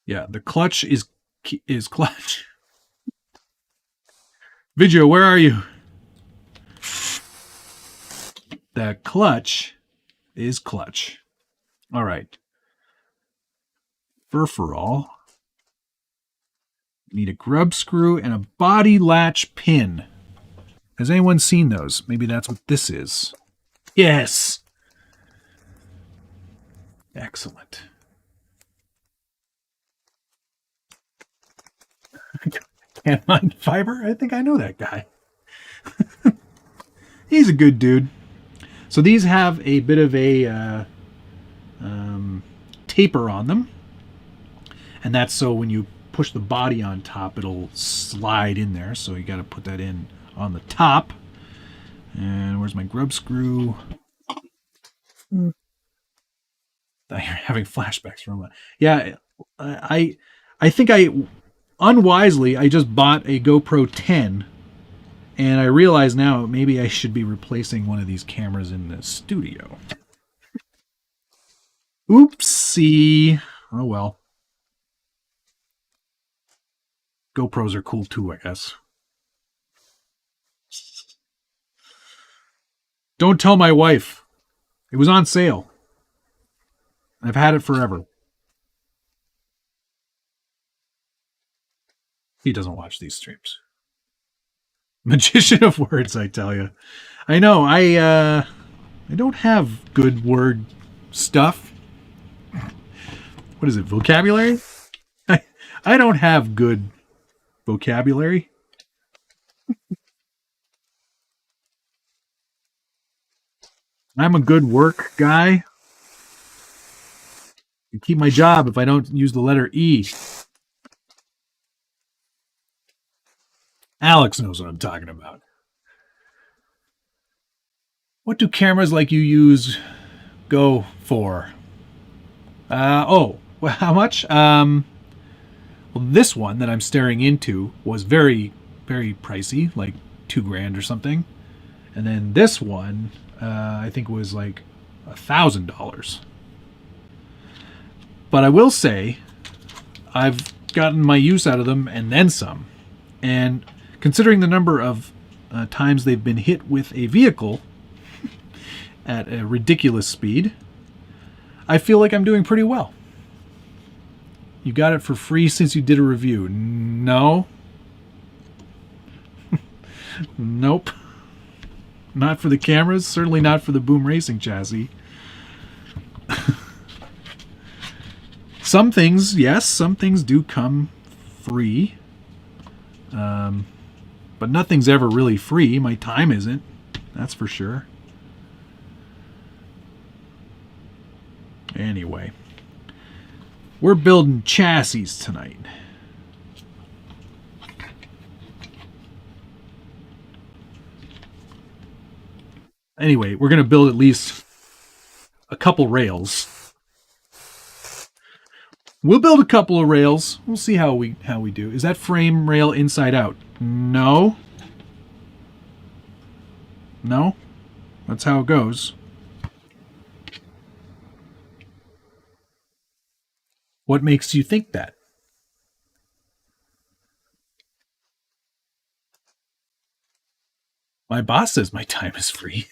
[SPEAKER 1] Yeah, the clutch is clutch. Video, where are you? The clutch is clutch. All right. Furforall. Need a grub screw and a body latch pin. Has anyone seen those? Maybe that's what this is. Yes. Excellent. Can't mind fiber? I think I know that guy. He's a good dude. So these have a bit of a taper on them. And that's so when you push the body on top, it'll slide in there. So you got to put that in on the top. And where's my grub screw? You're having flashbacks from that. Yeah, I think I unwisely I just bought a GoPro 10, and I realize now maybe I should be replacing one of these cameras in the studio. Oopsie. Oh well. GoPros are cool too, I guess. Don't tell my wife. It was on sale. I've had it forever. He doesn't watch these streams. Magician of words, I tell you. I know. I don't have good word stuff. What is it? Vocabulary? I don't have good vocabulary. I'm a good work guy. I keep my job if I don't use the letter E. Alex knows what I'm talking about. What do cameras like you use go for? Well, how much? Well, this one that I'm staring into was very, very pricey, like $2,000 or something. And then this one, I think was like $1,000. But I will say, I've gotten my use out of them and then some. And considering the number of times they've been hit with a vehicle at a ridiculous speed, I feel like I'm doing pretty well. You got it for free since you did a review. No. Nope. Not for the cameras, certainly not for the Boom Racing chassis. Some things, yes, some things do come free. But nothing's ever really free. My time isn't. That's for sure. Anyway. We're building chassis tonight. Anyway, we're going to build at least a couple rails. We'll build a couple of rails. We'll see how we do. Is that frame rail inside out? No. No. That's how it goes. What makes you think that? My boss says my time is free.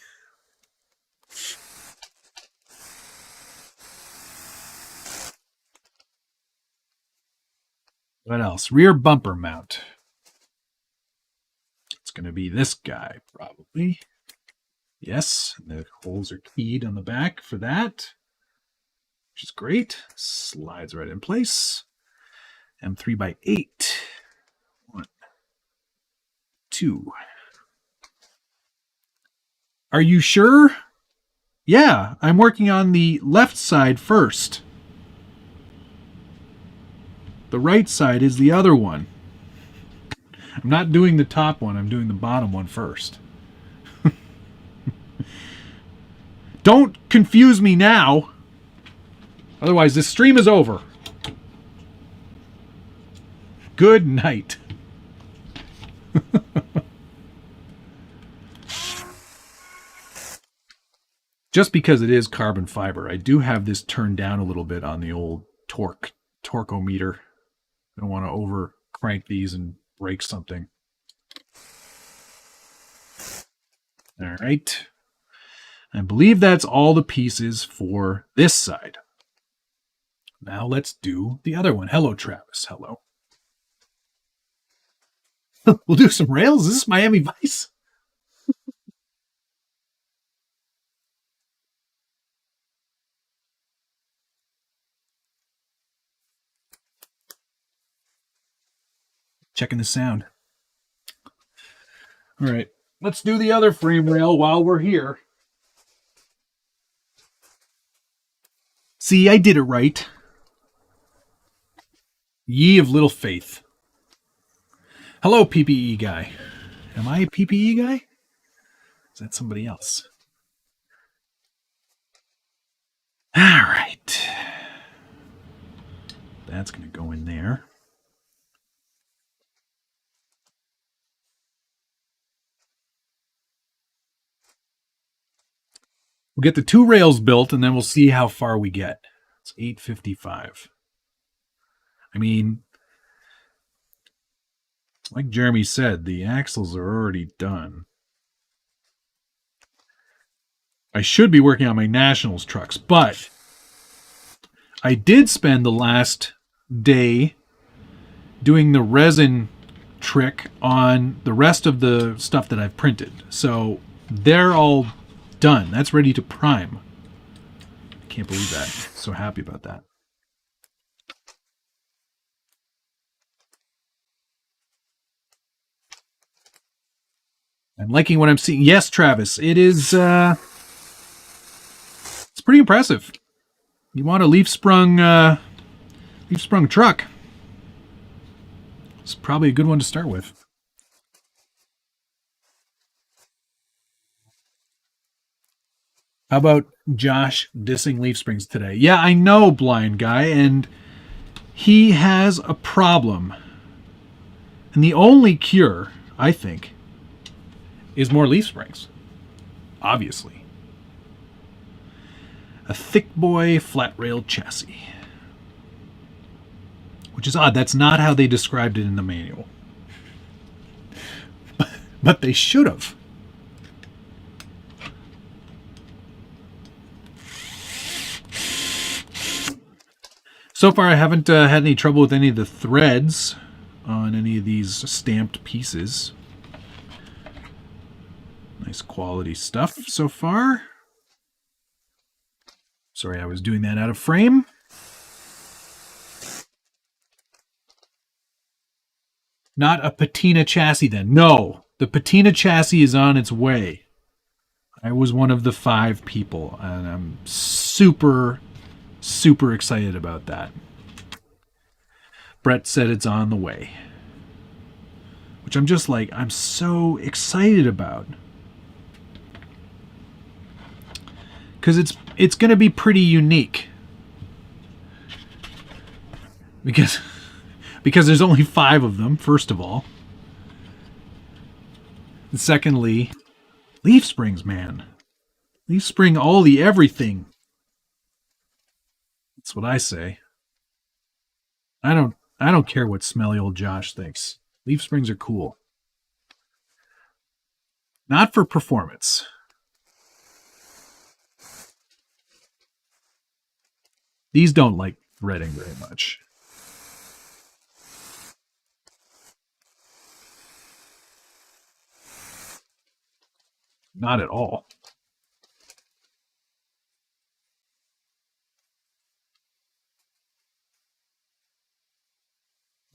[SPEAKER 1] What else? Rear bumper mount. It's going to be this guy, probably. Yes, and the holes are keyed on the back for that, which is great. Slides right in place. M3x8. 1, 2. Are you sure? Yeah, I'm working on the left side first. The right side is the other one. I'm not doing the top one, I'm doing the bottom one first. Don't confuse me now. Otherwise, this stream is over. Good night. Just because it is carbon fiber, I do have this turned down a little bit on the old torqueometer. I don't want to over crank these and break something. All right. I believe that's all the pieces for this side. Now let's do the other one. Hello, Travis. Hello. We'll do some rails. Is this Miami Vice? Checking the sound. All right. Let's do the other frame rail while we're here. See, I did it right. Ye of little faith. Hello, PPE guy. Am I a PPE guy? Is that somebody else? All right. That's going to go in there. We'll get the 2 rails built, and then we'll see how far we get. It's 8:55. I mean, like Jeremy said, the axles are already done. I should be working on my Nationals trucks, but I did spend the last day doing the resin trick on the rest of the stuff that I've printed. So they're all done. That's ready to prime. I can't believe that. So happy about that. I'm liking what I'm seeing. Yes, Travis, it is it's pretty impressive. You want a leaf sprung truck. It's probably a good one to start with. How about Josh dissing leaf springs today? Yeah, I know, blind guy, and he has a problem. And the only cure, I think, is more leaf springs. Obviously. A thick boy flat rail chassis. Which is odd. That's not how they described it in the manual. But they should have. So far, I haven't had any trouble with any of the threads on any of these stamped pieces. Nice quality stuff so far. Sorry, I was doing that out of frame. Not a patina chassis then. No, the patina chassis is on its way. I was one of the 5 people, and I'm super, super excited about that. Brett said it's on the way. Which I'm just like, I'm so excited about. Because it's going to be pretty unique. Because there's only 5 of them, first of all. And secondly, leaf springs, man. Leaf spring all the everything. That's what I say. I don't care what smelly old Josh thinks. Leaf springs are cool. Not for performance. These don't like threading very much. Not at all.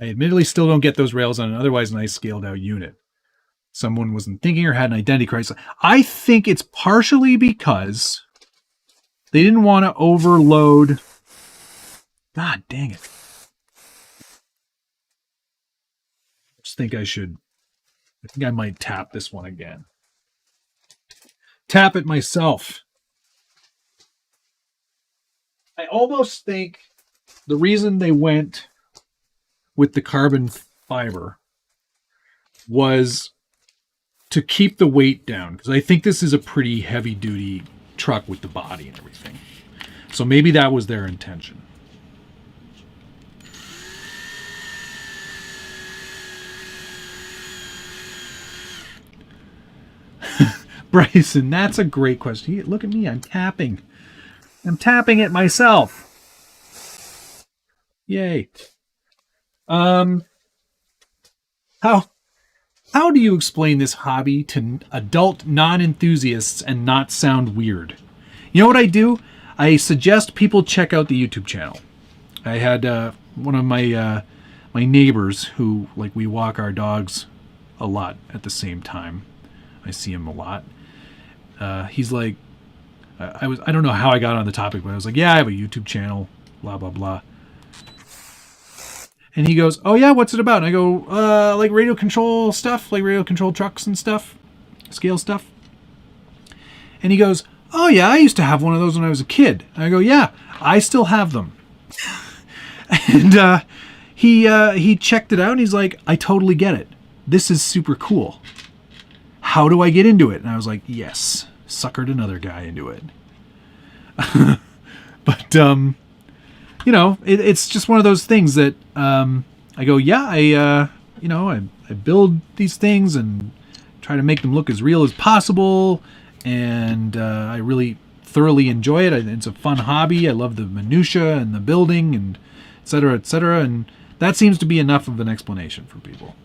[SPEAKER 1] I admittedly still don't get those rails on an otherwise nice scaled out unit. Someone wasn't thinking or had an identity crisis. I think it's partially because they didn't want to overload. God dang it. I just think I think I might tap this one again. Tap it myself. I almost think the reason they went with the carbon fiber was to keep the weight down, because I think this is a pretty heavy duty truck with the body and everything. So maybe that was their intention. Bryson, that's a great question. Look at me, I'm tapping. I'm tapping it myself. Yay. How do you explain this hobby to adult non-enthusiasts and not sound weird? You know what I do? I suggest people check out the YouTube channel. I had one of my neighbors who, like, we walk our dogs a lot at the same time. I see him a lot. He's like, I don't know how I got on the topic, but I was like, yeah, I have a YouTube channel, blah, blah, blah. And he goes, oh yeah, what's it about? And I go, like radio control stuff, like radio control trucks and stuff, scale stuff. And he goes, oh yeah, I used to have one of those when I was a kid. And I go, yeah, I still have them. And he checked it out and he's like, I totally get it. This is super cool. How do I get into it? And I was like, yes, suckered another guy into it. But you know, it's just one of those things that I go, yeah, I build these things and try to make them look as real as possible, and I really thoroughly enjoy it. It's a fun hobby. I love the minutia and the building and et cetera, and that seems to be enough of an explanation for people.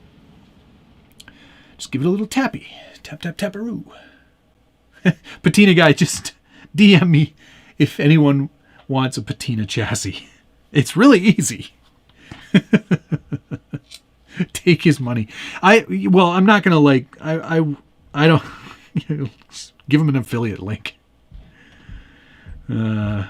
[SPEAKER 1] Just give it a little tappy. Tap, tap, taparoo. Patina guy, just DM me if anyone wants a patina chassis. It's really easy. Take his money. I'm not gonna I don't give him an affiliate link. No,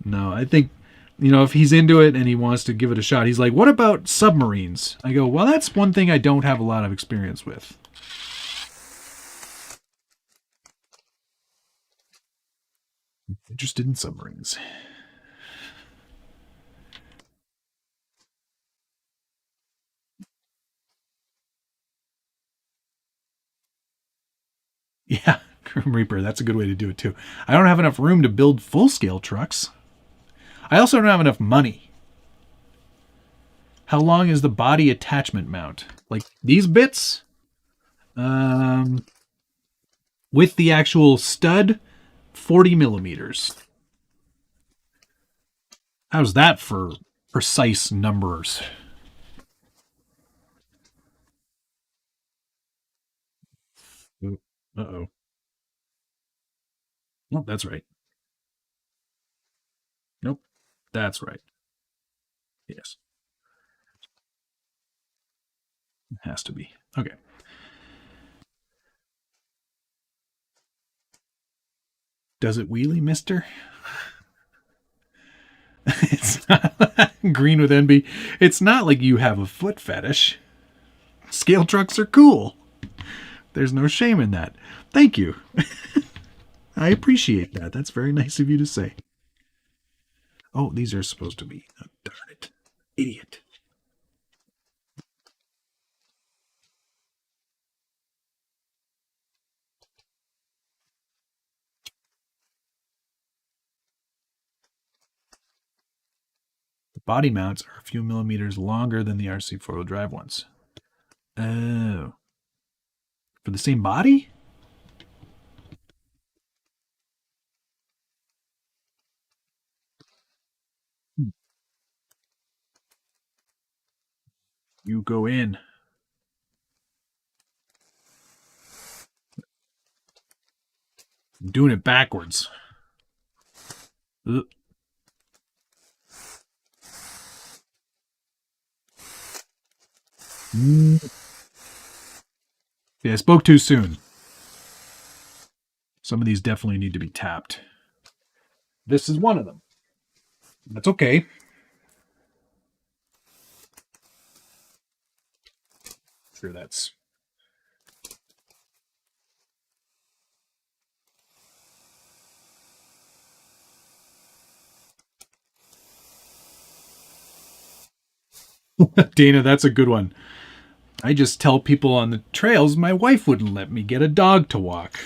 [SPEAKER 1] I think, you know, if he's into it and he wants to give it a shot, he's like, what about submarines? I go, well, that's one thing I don't have a lot of experience with. Interested in submarines. Yeah, Grim Reaper, that's a good way to do it too. I don't have enough room to build full-scale trucks. I also don't have enough money. How long is the body attachment mount? Like these bits? With the actual stud, 40 millimeters. How's that for precise numbers? Uh-oh. Nope, that's right. Nope, that's right. Yes, it has to be. Okay. Does it wheelie, mister? It's not green with envy. It's not like you have a foot fetish. Scale trucks are cool. There's no shame in that. Thank you. I appreciate that. That's very nice of you to say. Oh, these are supposed to be. Oh, darn it. Idiot. The body mounts are a few millimeters longer than the RC four-wheel drive ones. Oh. For the same body? You go in. I'm doing it backwards. Ugh. Yeah, I spoke too soon. Some of these definitely need to be tapped. This is one of them. That's okay. Sure, that's... Dana, that's a good one. I just tell people on the trails my wife wouldn't let me get a dog to walk.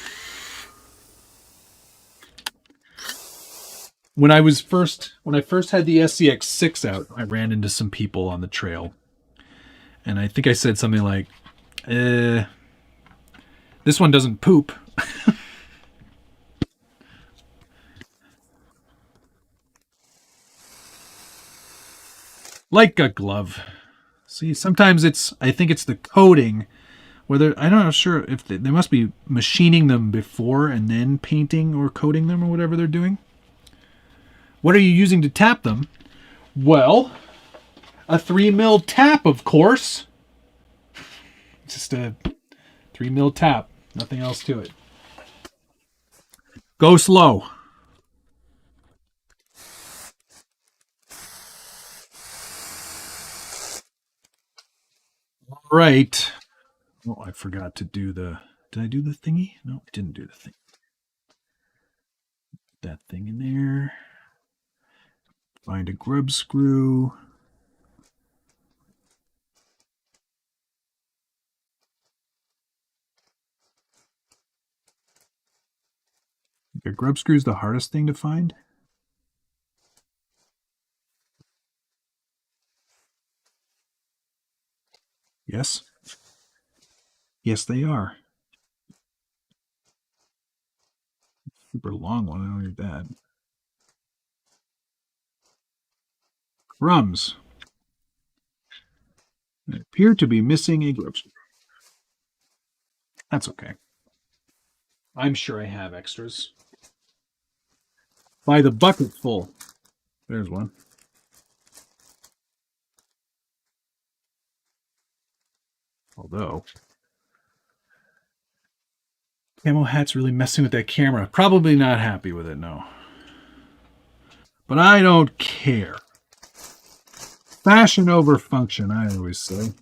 [SPEAKER 1] When I first had the SCX6 out, I ran into some people on the trail. And I think I said something like, this one doesn't poop. Like a glove. See, sometimes I think it's the coating. Whether, I'm not sure if they must be machining them before and then painting or coating them or whatever they're doing. What are you using to tap them? Well, a 3mm tap, of course. Just a 3mm tap. Nothing else to it. Go slow. All right. Oh, I forgot to do the... Did I do the thingy? No, I didn't do the thing. That thing in there. Find a grub screw. Are grub screws the hardest thing to find? Yes. Yes, they are. Super long one. I don't need that. Crumbs. I appear to be missing a grub screw. That's okay. I'm sure I have extras. By the bucket full. There's one. Although, Camo Hat's really messing with that camera. Probably not happy with it, no. But I don't care. Fashion over function, I always say.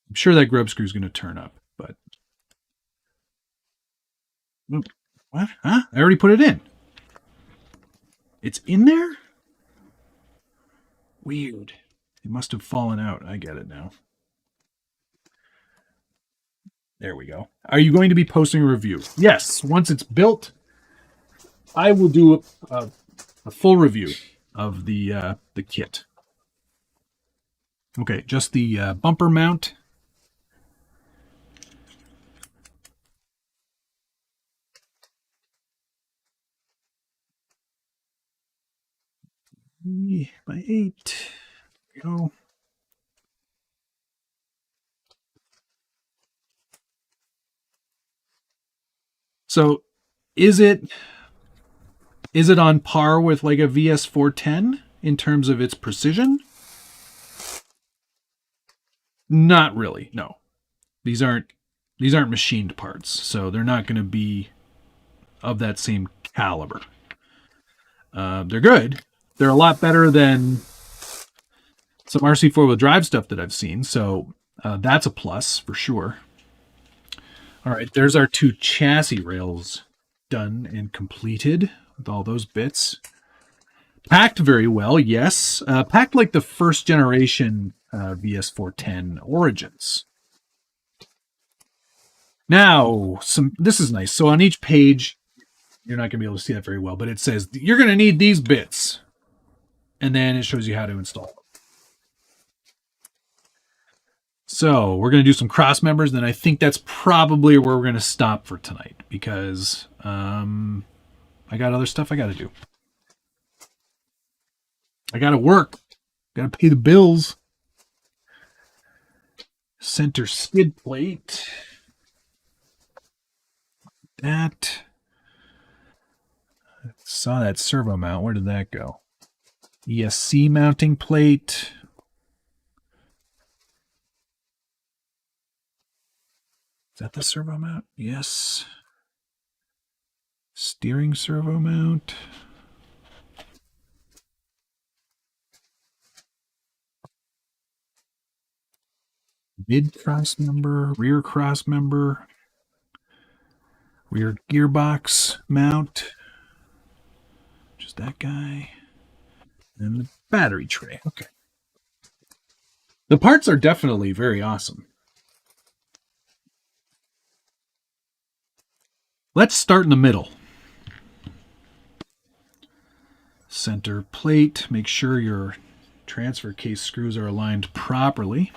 [SPEAKER 1] I'm sure that grub screw is going to turn up, but... What? Huh? I already put it in. It's in there? Weird. It must have fallen out. I get it now. There we go. Are you going to be posting a review? Yes. Once it's built, I will do a full review of the kit. Okay, just the bumper mount. By 8. There we go. So, is it on par with like a VS410 in terms of its precision? Not really. No. These aren't machined parts, so they're not going to be of that same caliber. They're good. They're a lot better than some RC four-wheel drive stuff that I've seen, so that's a plus for sure. All right, there's our 2 chassis rails done and completed with all those bits. Packed very well, yes. Packed like the first generation VS410 Origins. Now, this is nice. So on each page, you're not going to be able to see that very well, but it says, you're going to need these bits. And then it shows you how to install them. So we're going to do some cross members. Then I think that's probably where we're going to stop for tonight because I got other stuff I got to do. I got to work. Got to pay the bills. Center skid plate. That. I saw that servo mount. Where did that go? ESC mounting plate. Is that the servo mount? Yes. Steering servo mount. Mid cross member, rear cross member, rear gearbox mount. Just that guy. And the battery tray. Okay. The parts are definitely very awesome. Let's start in the middle. Center plate. Make sure your transfer case screws are aligned properly.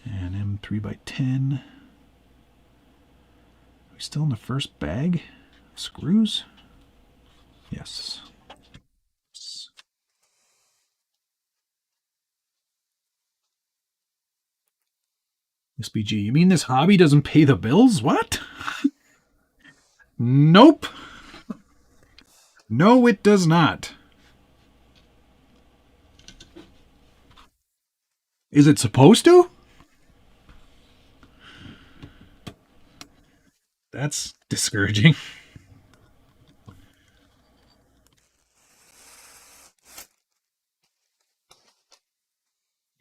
[SPEAKER 1] And M3x10. Are we still in the first bag of screws? Yes. SBG, you mean this hobby doesn't pay the bills? What? Nope. No, it does not. Is it supposed to? That's discouraging.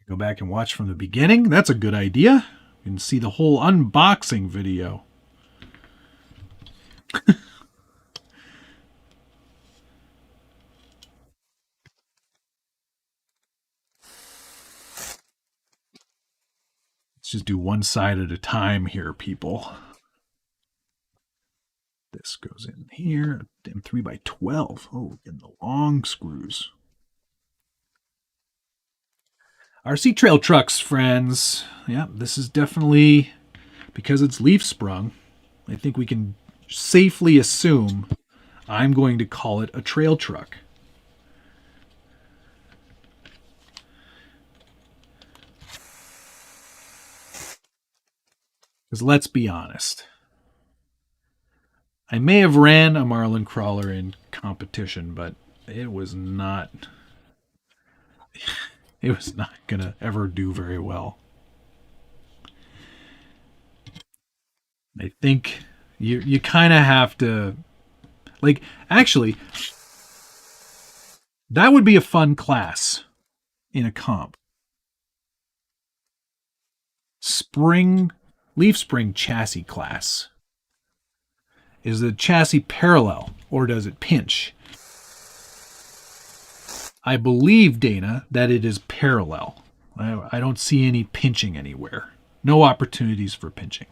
[SPEAKER 1] Go back and watch from the beginning. That's a good idea. You can see the whole unboxing video. Let's just do one side at a time here, people. This goes in here. Damn, 3x12. Oh, getting the long screws. RC trail trucks, friends. Yeah, this is definitely, because it's leaf sprung, I think we can safely assume I'm going to call it a trail truck. Because let's be honest, I may have ran a Marlin crawler in competition, but it was not gonna ever do very well. I think you kind of have to, like, actually, that would be a fun class in a comp. Leaf spring chassis class. Is the chassis parallel or does it pinch? I believe, Dana, that it is parallel. I don't see any pinching anywhere. No opportunities for pinching.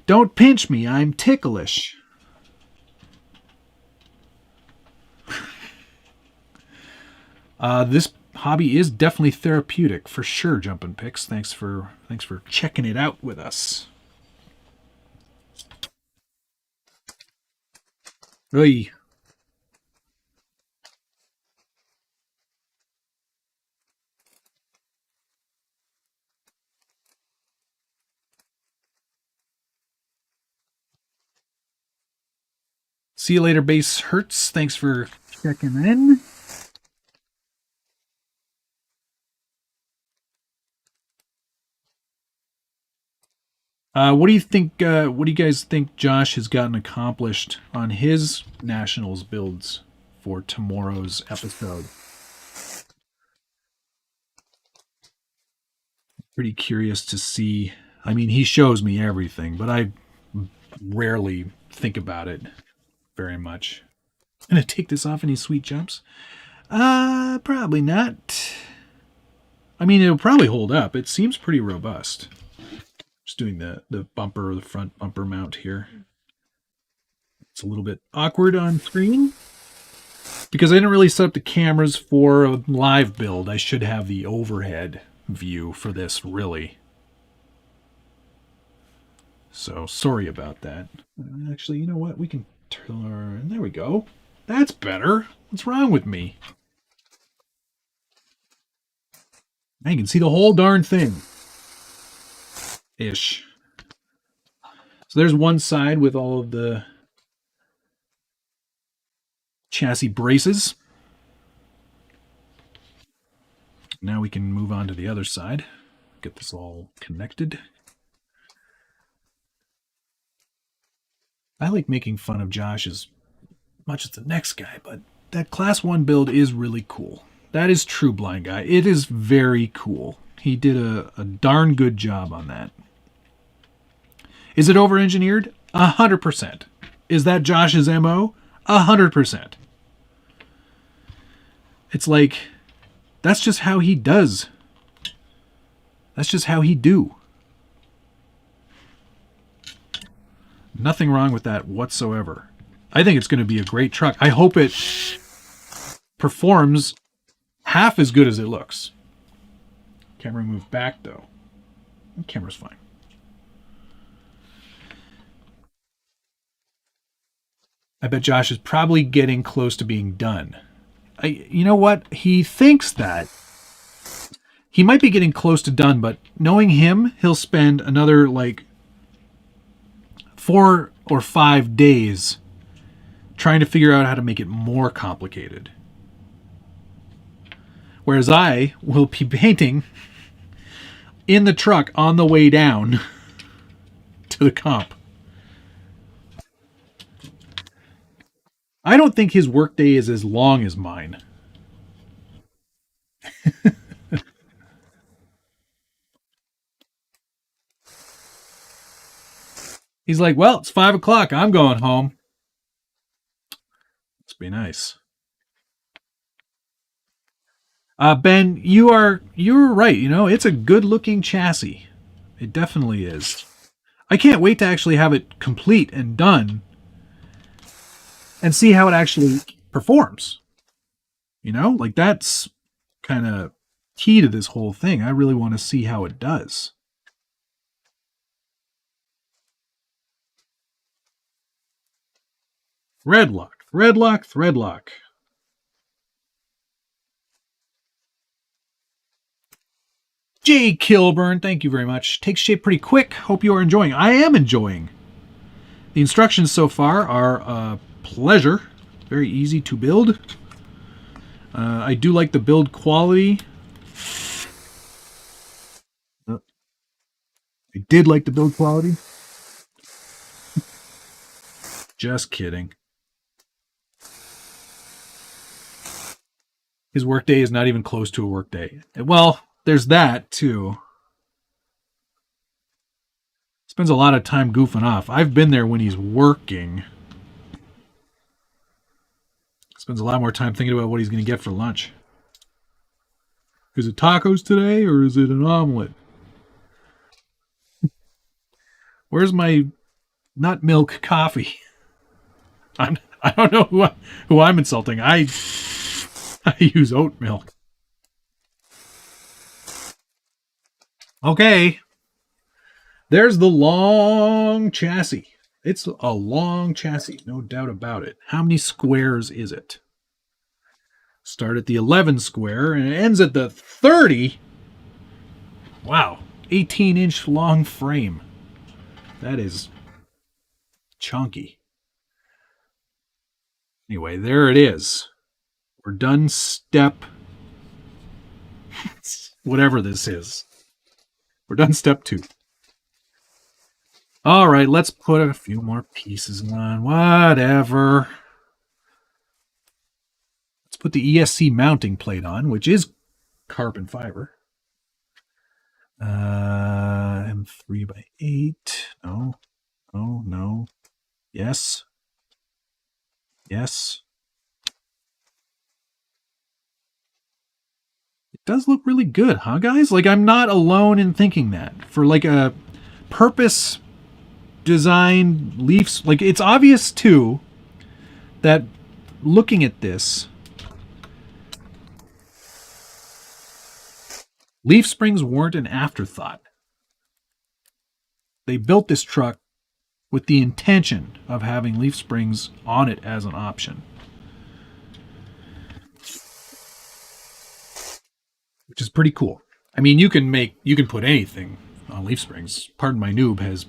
[SPEAKER 1] Don't pinch me, I'm ticklish. This hobby is definitely therapeutic for sure, Jumpin' Pix. Thanks for checking it out with us. Oy. See you later, Base Hertz. Thanks for checking in. What do you think? What do you guys think Josh has gotten accomplished on his Nationals builds for tomorrow's episode? Pretty curious to see. I mean, he shows me everything, but I rarely think about it very much. Gonna take this off any sweet jumps? Probably not. I mean, it'll probably hold up. It seems pretty robust. Just doing the bumper, the front bumper mount here. It's a little bit awkward on screen because I didn't really set up the cameras for a live build. I should have the overhead view for this, really. So sorry about that. Actually, you know what? We can turn. There we go. That's better. What's wrong with me? Now you can see the whole darn thing. Ish. So there's one side with all of the chassis braces. Now we can move on to the other side. Get this all connected. I like making fun of Josh as much as the next guy, but that Class 1 build is really cool. That is true, Blind Guy. It is very cool. He did a darn good job on that. Is it over-engineered? 100%. Is that Josh's MO? 100%. It's like, that's just how he does. That's just how he do. Nothing wrong with that whatsoever. I think it's going to be a great truck. I hope it performs half as good as it looks. Camera move back, though. The camera's fine. I bet Josh is probably getting close to being done. You know what? He thinks that. He might be getting close to done, but knowing him, he'll spend another, like, 4 or 5 days trying to figure out how to make it more complicated. Whereas I will be painting in the truck on the way down to the comp. I don't think his workday is as long as mine. He's like, well, it's 5 o'clock. I'm going home. Must be nice. Ben, you're right. You know, it's a good looking chassis. It definitely is. I can't wait to actually have it complete and done and see how it actually performs. You know, like that's kind of key to this whole thing. I really want to see how it does. Threadlock, threadlock, threadlock. J. Kilburn, thank you very much. Takes shape pretty quick. Hope you are enjoying. I am enjoying. The instructions so far are a pleasure. Very easy to build. I do like the build quality. I did like the build quality. Just kidding. His workday is not even close to a workday. Well, there's that too. Spends a lot of time goofing off. I've been there when he's working. Spends a lot more time thinking about what he's going to get for lunch. Is it tacos today or is it an omelet? Where's my nut milk coffee? I don't know who I'm insulting. I use oat milk. Okay. There's the long chassis. It's a long chassis, no doubt about it. How many squares is it? Start at the 11 square and it ends at the 30. Wow. 18-inch long frame. That is chunky. Anyway, there it is. We're done step whatever this is. We're done step 2. All right, let's put a few more pieces on. Whatever. Let's put the ESC mounting plate on, which is carbon fiber. M3 by 8. No. No, no. Yes. Yes. It does look really good, huh, guys? Like, I'm not alone in thinking that. For, like, a purpose designed leafs, like, it's obvious, too, that looking at this, leaf springs weren't an afterthought. They built this truck with the intention of having leaf springs on it as an option. Which is pretty cool. I mean, you can put anything on leaf springs. Pardon my noob has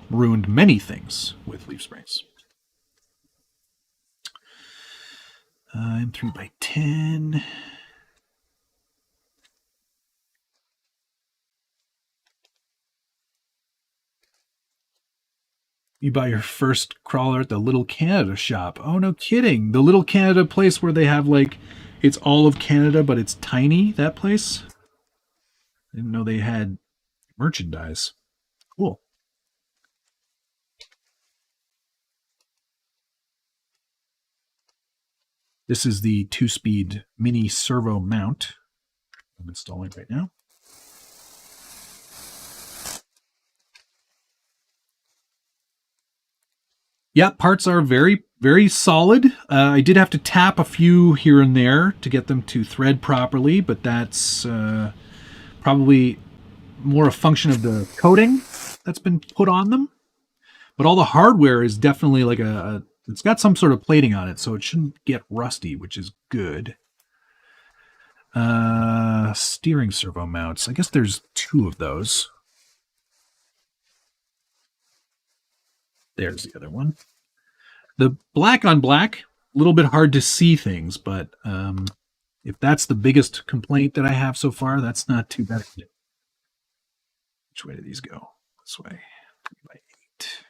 [SPEAKER 1] ruined many things with leaf springs. M3 by 10. You buy your first crawler at the Little Canada shop. Oh, no kidding. The Little Canada place where they have, like, it's all of Canada, but it's tiny, that place? I didn't know they had merchandise. Cool. This is the 2-speed mini servo mount I'm installing right now. Yeah, parts are very, very solid. I did have to tap a few here and there to get them to thread properly, but that's probably more a function of the coating that's been put on them. But all the hardware is definitely like it's got some sort of plating on it, so it shouldn't get rusty, which is good. Steering servo mounts. I guess there's 2 of those. There's the other one. The black on black, a little bit hard to see things, but if that's the biggest complaint that I have so far, that's not too bad. Which way do these go? This way. 3 by 8.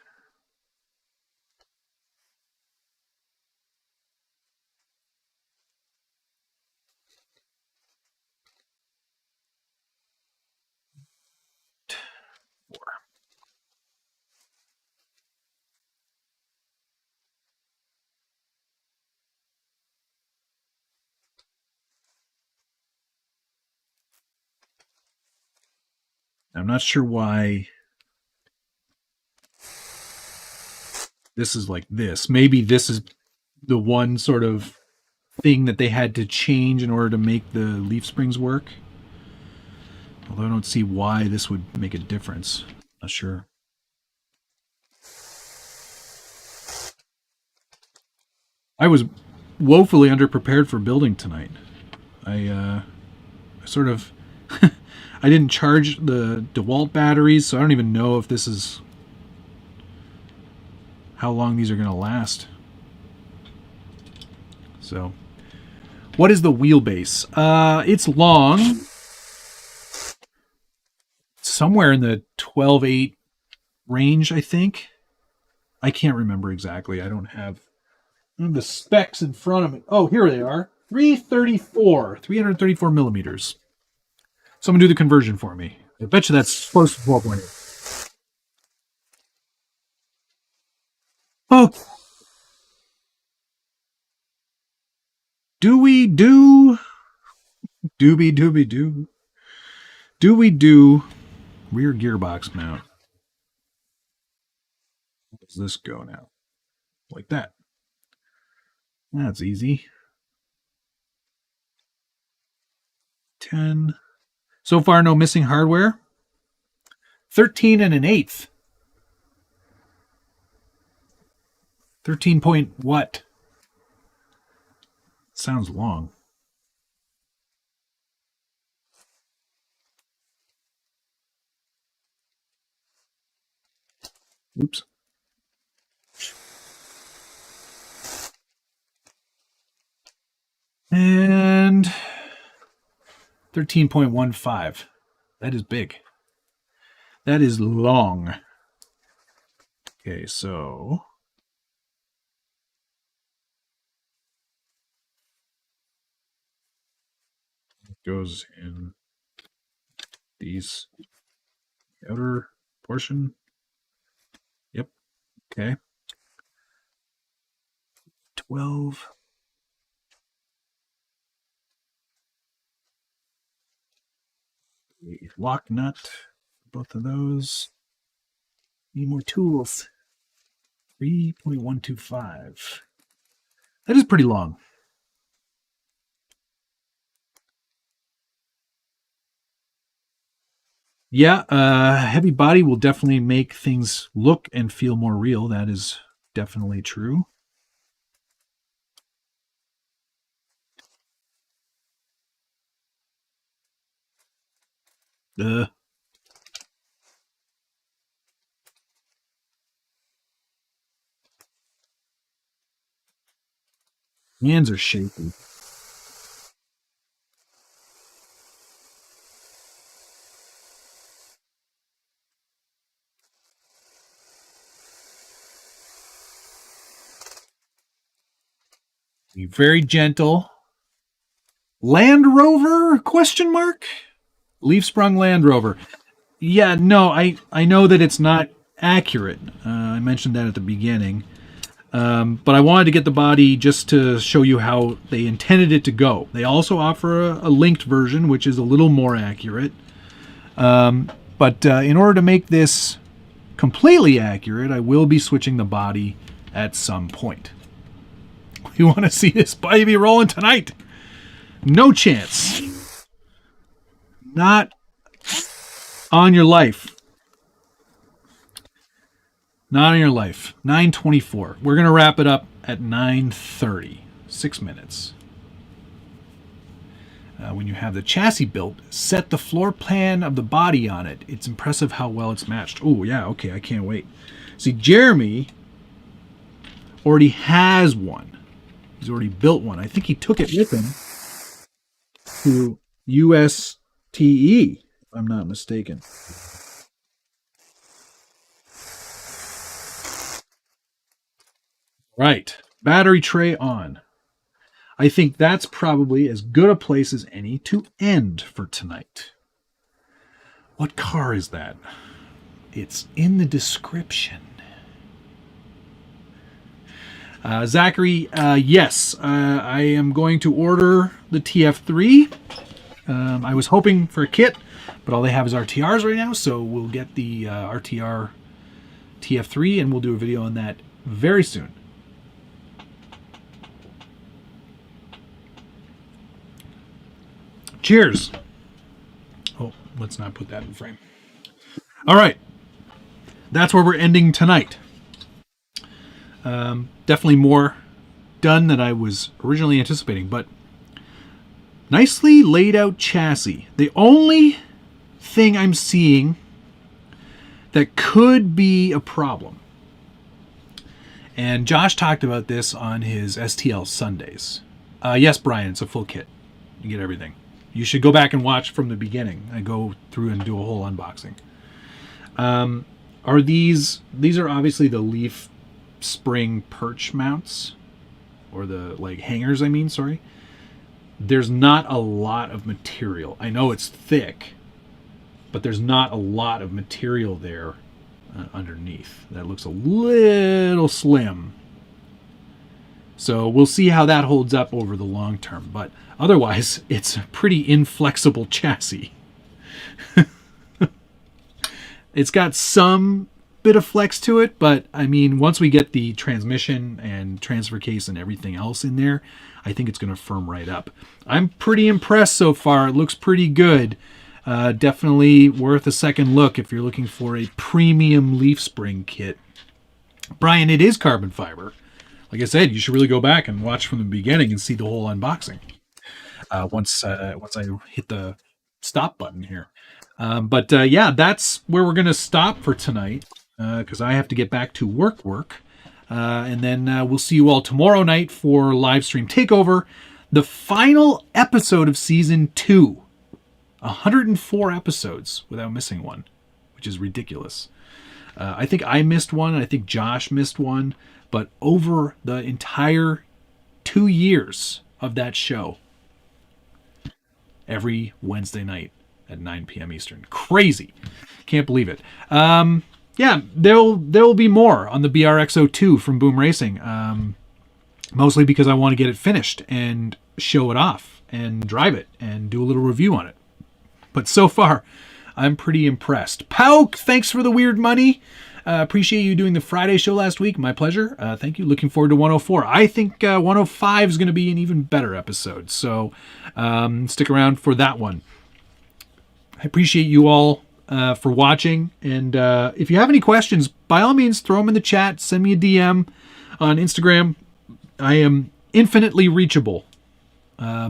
[SPEAKER 1] I'm not sure why this is like this. Maybe this is the one sort of thing that they had to change in order to make the leaf springs work. Although I don't see why this would make a difference. Not sure. I was woefully underprepared for building tonight. I sort of I didn't charge the DeWalt batteries, so I don't even know if this is how long these are going to last. So, what is the wheelbase? It's long. Somewhere in the 12.8 range, I think. I can't remember exactly. I don't have the specs in front of me. Oh, here they are. 334 millimeters. Someone do the conversion for me. I bet you that's close to 12.8. Oh. Do we do rear gearbox mount? How does this go now? Like that. That's easy. 10. So far, no missing hardware. 13 and an eighth. 13 point what? Sounds long. Oops. And 13.15. That is big. That is long. Okay, so it goes in these outer portion. Yep. Okay. 12. A lock nut. Both of those. Need more tools. 3.125. That is pretty long. Yeah, heavy body will definitely make things look and feel more real. That is definitely true. Hands are shaky. Be very gentle. Land Rover? Question mark? Leaf sprung Land Rover. Yeah, no, I know that it's not accurate. I mentioned that at the beginning. But I wanted to get the body just to show you how they intended it to go. They also offer a linked version, which is a little more accurate. But in order to make this completely accurate, I will be switching the body at some point. You want to see this baby rolling tonight? No chance. Not on your life. Not on your life. 9:24. We're going to wrap it up at 9:30. 6 minutes. When you have the chassis built, set the floor plan of the body on it. It's impressive how well it's matched. Oh, yeah, okay, I can't wait. See, Jeremy already has one. He's already built one. I think he took it with him to USTE, if I'm not mistaken. Right. Battery tray on. I think that's probably as good a place as any to end for tonight. What car is that? It's in the description. Zachary, yes, I am going to order the TF3. I was hoping for a kit, but all they have is RTRs right now, so we'll get the RTR TF3, and we'll do a video on that very soon. Cheers. Oh, let's not put that in frame. All right. That's where we're ending tonight. Definitely more done than I was originally anticipating, but nicely laid out chassis. The only thing I'm seeing that could be a problem, and Josh talked about this on his STL Sundays. Yes, Brian, it's a full kit. You get everything. You should go back and watch from the beginning. I go through and do a whole unboxing. Are these are obviously the leaf spring perch mounts, or the like hangers, I mean, sorry. There's not a lot of material. I know it's thick, but there's not a lot of material there underneath. That looks a little slim. So we'll see how that holds up over the long term. But otherwise, it's a pretty inflexible chassis. It's got some bit of flex to it, but I mean, once we get the transmission and transfer case and everything else in there, I think it's going to firm right up. I'm pretty impressed so far. It looks pretty good. Definitely worth a second look if you're looking for a premium leaf spring kit. Brian, it is carbon fiber. Like I said, you should really go back and watch from the beginning and see the whole unboxing. Once I hit the stop button here. But yeah, that's where we're going to stop for tonight, because I have to get back to work. And then we'll see you all tomorrow night for live stream takeover, the final episode of season 2. 104 episodes without missing one, which is ridiculous. I think I missed one, and I think Josh missed one, but over the entire 2 years of that show, every Wednesday night at 9 p.m. Eastern. Crazy. Can't believe it. Yeah, there will be more on the BRX02 from Boom Racing. Mostly because I want to get it finished and show it off and drive it and do a little review on it. But so far, I'm pretty impressed. Pauk, thanks for the weird money. Appreciate you doing the Friday show last week. My pleasure. Thank you. Looking forward to 104. I think 105 is going to be an even better episode. So stick around for that one. I appreciate you all for watching. And if you have any questions, by all means, throw them in the chat. Send me a DM on Instagram. I am infinitely reachable. Yeah.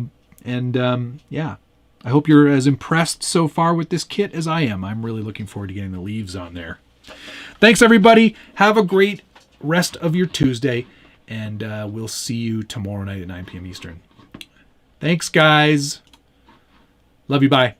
[SPEAKER 1] I hope you're as impressed so far with this kit as I am. I'm really looking forward to getting the leaves on there. Thanks, everybody. Have a great rest of your Tuesday, and we'll see you tomorrow night at 9 p.m. Eastern. Thanks, guys. Love you. Bye.